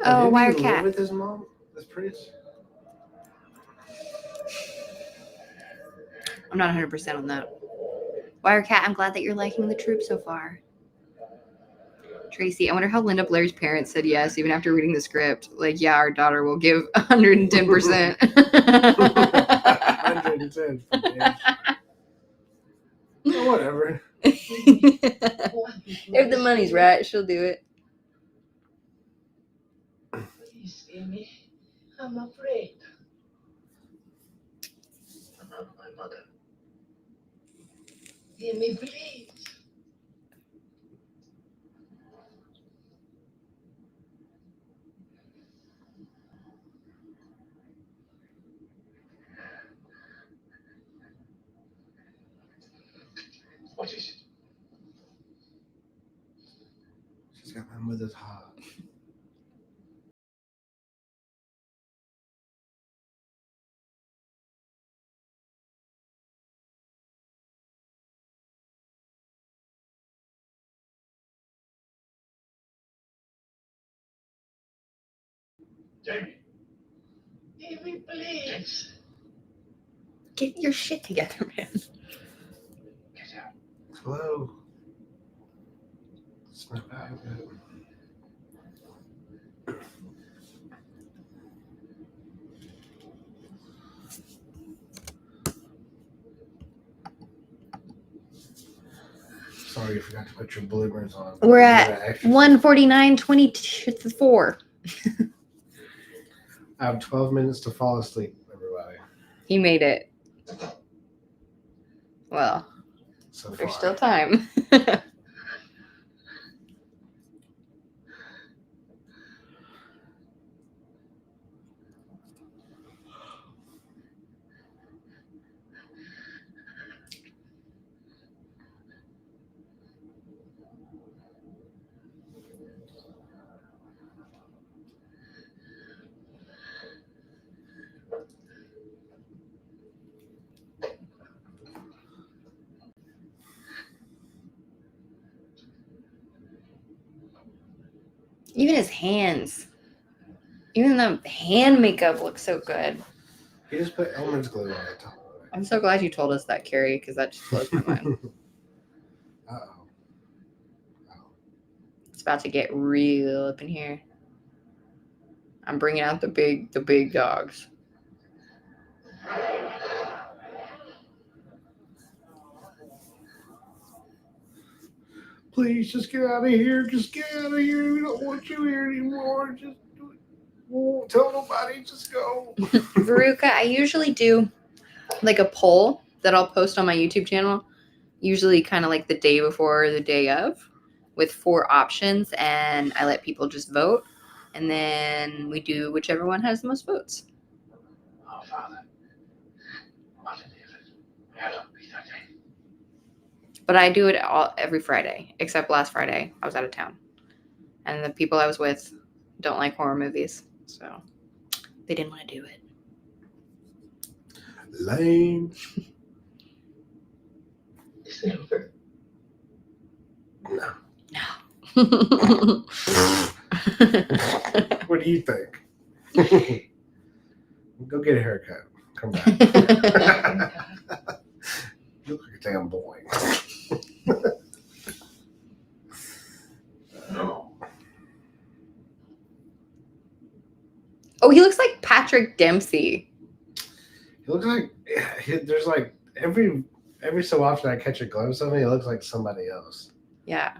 Oh, wire cat. Live with his mom, this priest? I'm not 100% on that. Wirecat, I'm glad that you're liking the troop so far. Tracy, I wonder how Linda Blair's parents said yes, even after reading the script. Like, yeah, our daughter will give 110%. 110. Oh, whatever. If the money's right, she'll do it. Please, Amy. I'm afraid. I'm not my mother. Amy, please. What is it? She's got my mother's heart. Jamie. Amy, please. Get your shit together, man. Get out. Hello. Snap out of it. Sorry, you forgot to put your bloomers on. We're at 1:49:24. I have 12 minutes to fall asleep, everybody. He made it. Well, So there's far. still time. Even his hands. Even the hand makeup looks so good. He just put Elmer's glue on it. I'm so glad you told us that, Carrie, because that just blows my mind. Uh-oh. It's about to get real up in here. I'm bringing out the big dogs. Please, just get out of here. Just get out of here. We don't want you here anymore. Just won't tell nobody. Just go. Veruca, I usually do like a poll that I'll post on my YouTube channel, usually kind of like the day before or the day of, with 4 options, and I let people just vote, and then we do whichever one has the most votes. Oh, Father, what is it? Hallowed be thy name. But I do it every Friday, except last Friday I was out of town, and the people I was with don't like horror movies, so they didn't want to do it. Lame. Is it over? No. No. What do you think? Go get a haircut. Come back. You look like a damn boy. No. Oh, he looks like Patrick Dempsey. He looks like there's like every so often I catch a glimpse of him. He looks like somebody else. Yeah.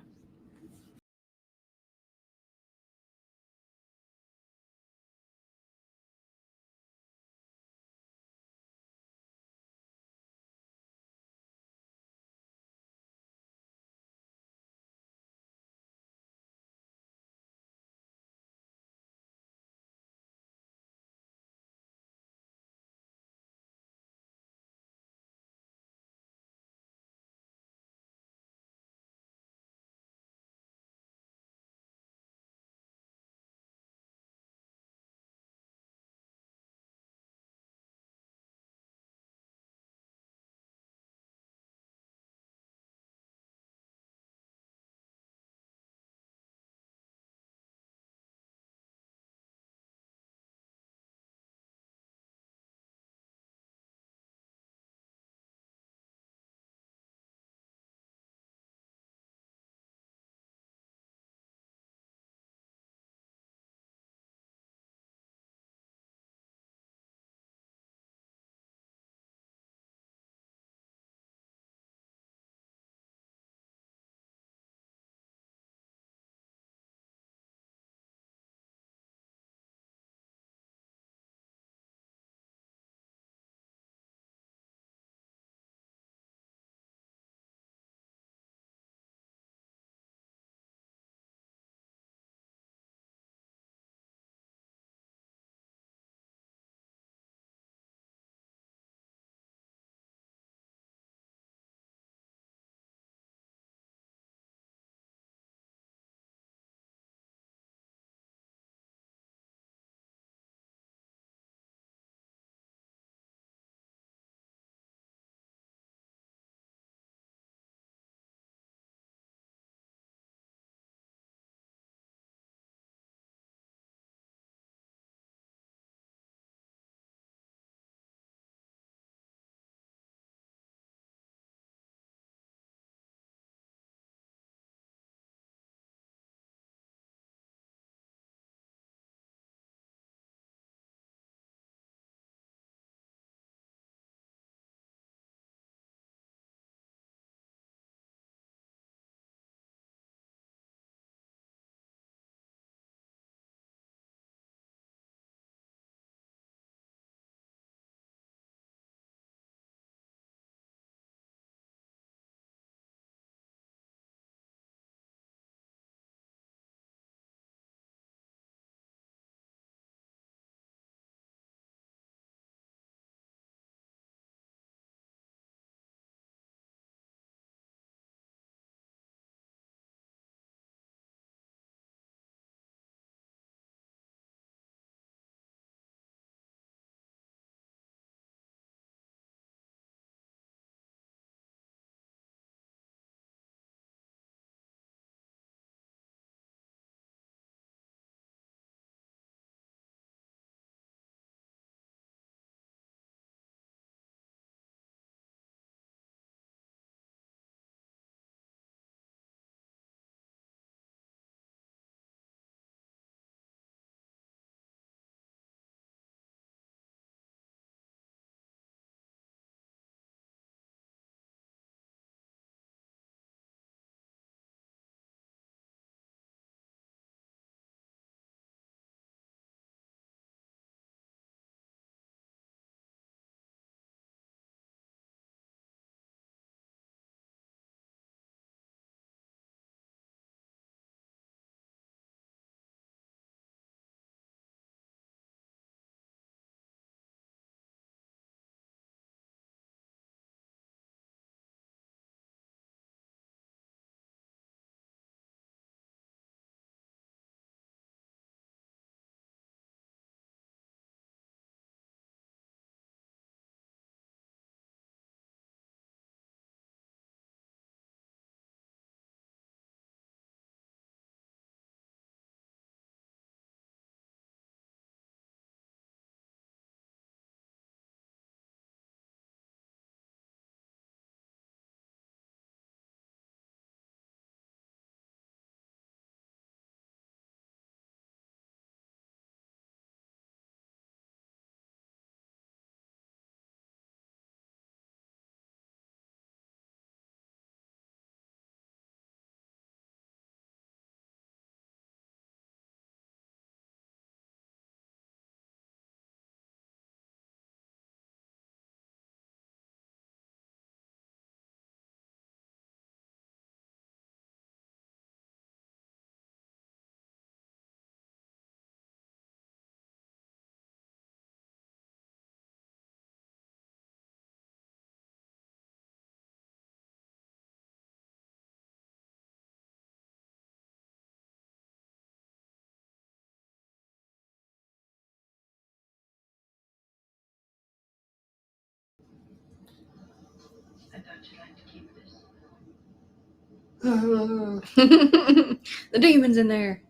The demon's in there.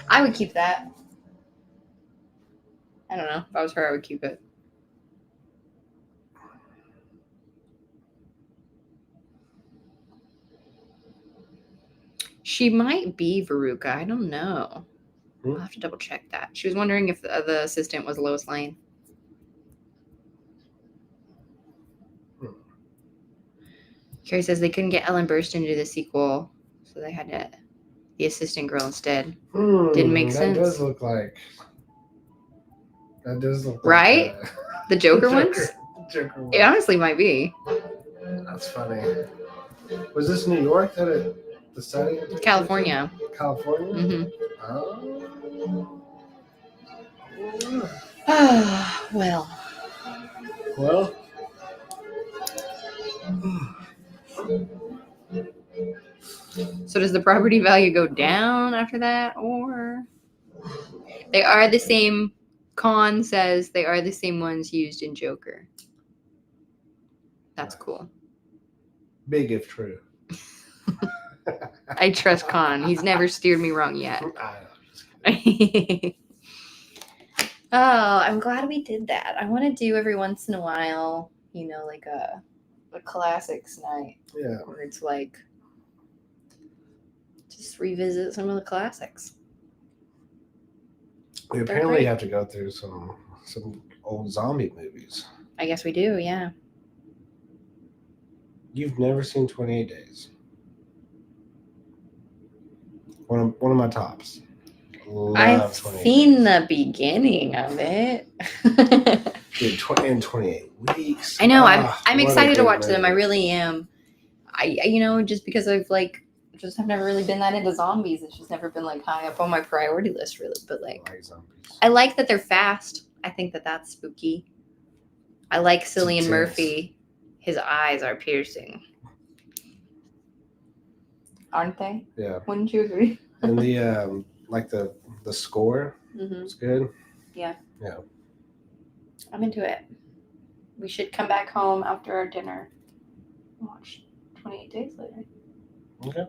I would keep that. I don't know. If I was her, I would keep it. She might be Veruca. I don't know. I'll have to double check that. She was wondering if the assistant was Lois Lane. Carrie says they couldn't get Ellen Burstyn to do the sequel, so they had the assistant girl instead. Didn't make sense. That does look like. Right? Like the Joker ones? Joker ones. It honestly might be. That's funny. Was this New York the setting? California. California? Mm-hmm. Oh. Well. So does the property value go down after that, or they are the same? Khan says they are the same ones used in Joker. That's cool. Big if true. I trust Khan. He's never steered me wrong yet. Oh, I'm glad we did that. I want to do every once in a while, like a classics night. Yeah. Where it's like just revisit some of the classics. We apparently have to go through some old zombie movies. I guess we do, yeah. You've never seen 28 Days. One of my tops. I've seen the beginning of it. Dude, in 28 weeks. I know. I'm excited to watch them. I really am. I just because I've I've never really been that into zombies. It's just never been high up on my priority list, really. But I like that they're fast. I think that that's spooky. I like Cillian Murphy. His eyes are piercing, aren't they? Yeah. Wouldn't you agree? And the the score is good. Yeah. Yeah. I'm into it. We should come back home after our dinner and watch 28 Days Later. Okay.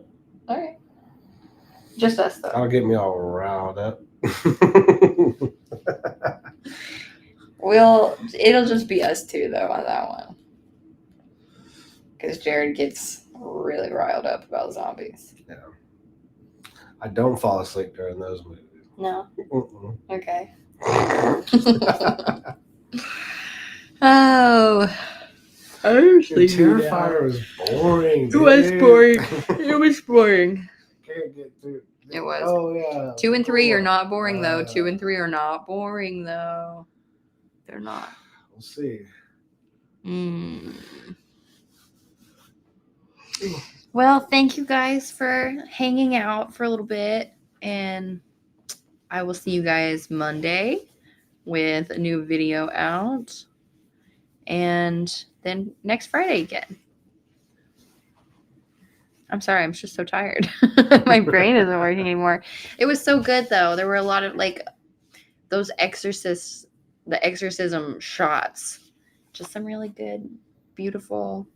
All right. Just us, though. That'll get me all riled up. It'll just be us two, though, on that one. Because Jared gets really riled up about zombies. Yeah. I don't fall asleep during those movies. No? Mm-mm. Okay. Oh. I usually Terrifier was boring. It was boring. It was boring. Can't get through. It was. Oh, yeah. 2 and 3 are not boring, though. 2 and 3 are not boring, though. They're not. We'll see. Well, thank you guys for hanging out for a little bit. And I will see you guys Monday with a new video out. And then next Friday again. I'm sorry, I'm just so tired. My brain isn't working anymore. It was so good, though. There were a lot of those the exorcism shots. Just some really good, beautiful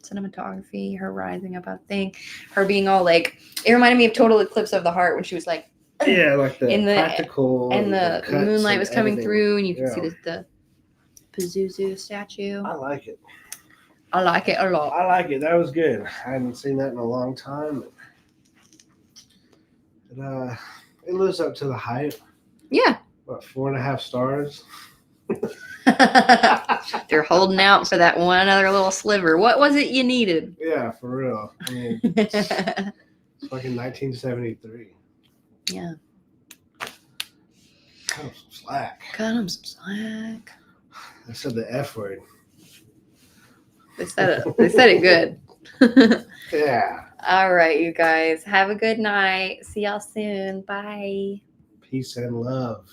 cinematography. Her rising up, I think. Her being all it reminded me of Total Eclipse of the Heart when she was yeah, the practical. And the moonlight was coming through, and you could see the Pazuzu statue. I like it. I like it a lot. I like it. That was good. I hadn't seen that in a long time. It lives up to the hype. Yeah. What, 4.5 stars? They're holding out for that one other little sliver. What was it you needed? Yeah, for real. I mean, it's fucking 1973. Yeah. Cut them some slack. Cut them some slack. I said the F word. They said it good. Yeah. All right, you guys. Have a good night. See y'all soon. Bye. Peace and love.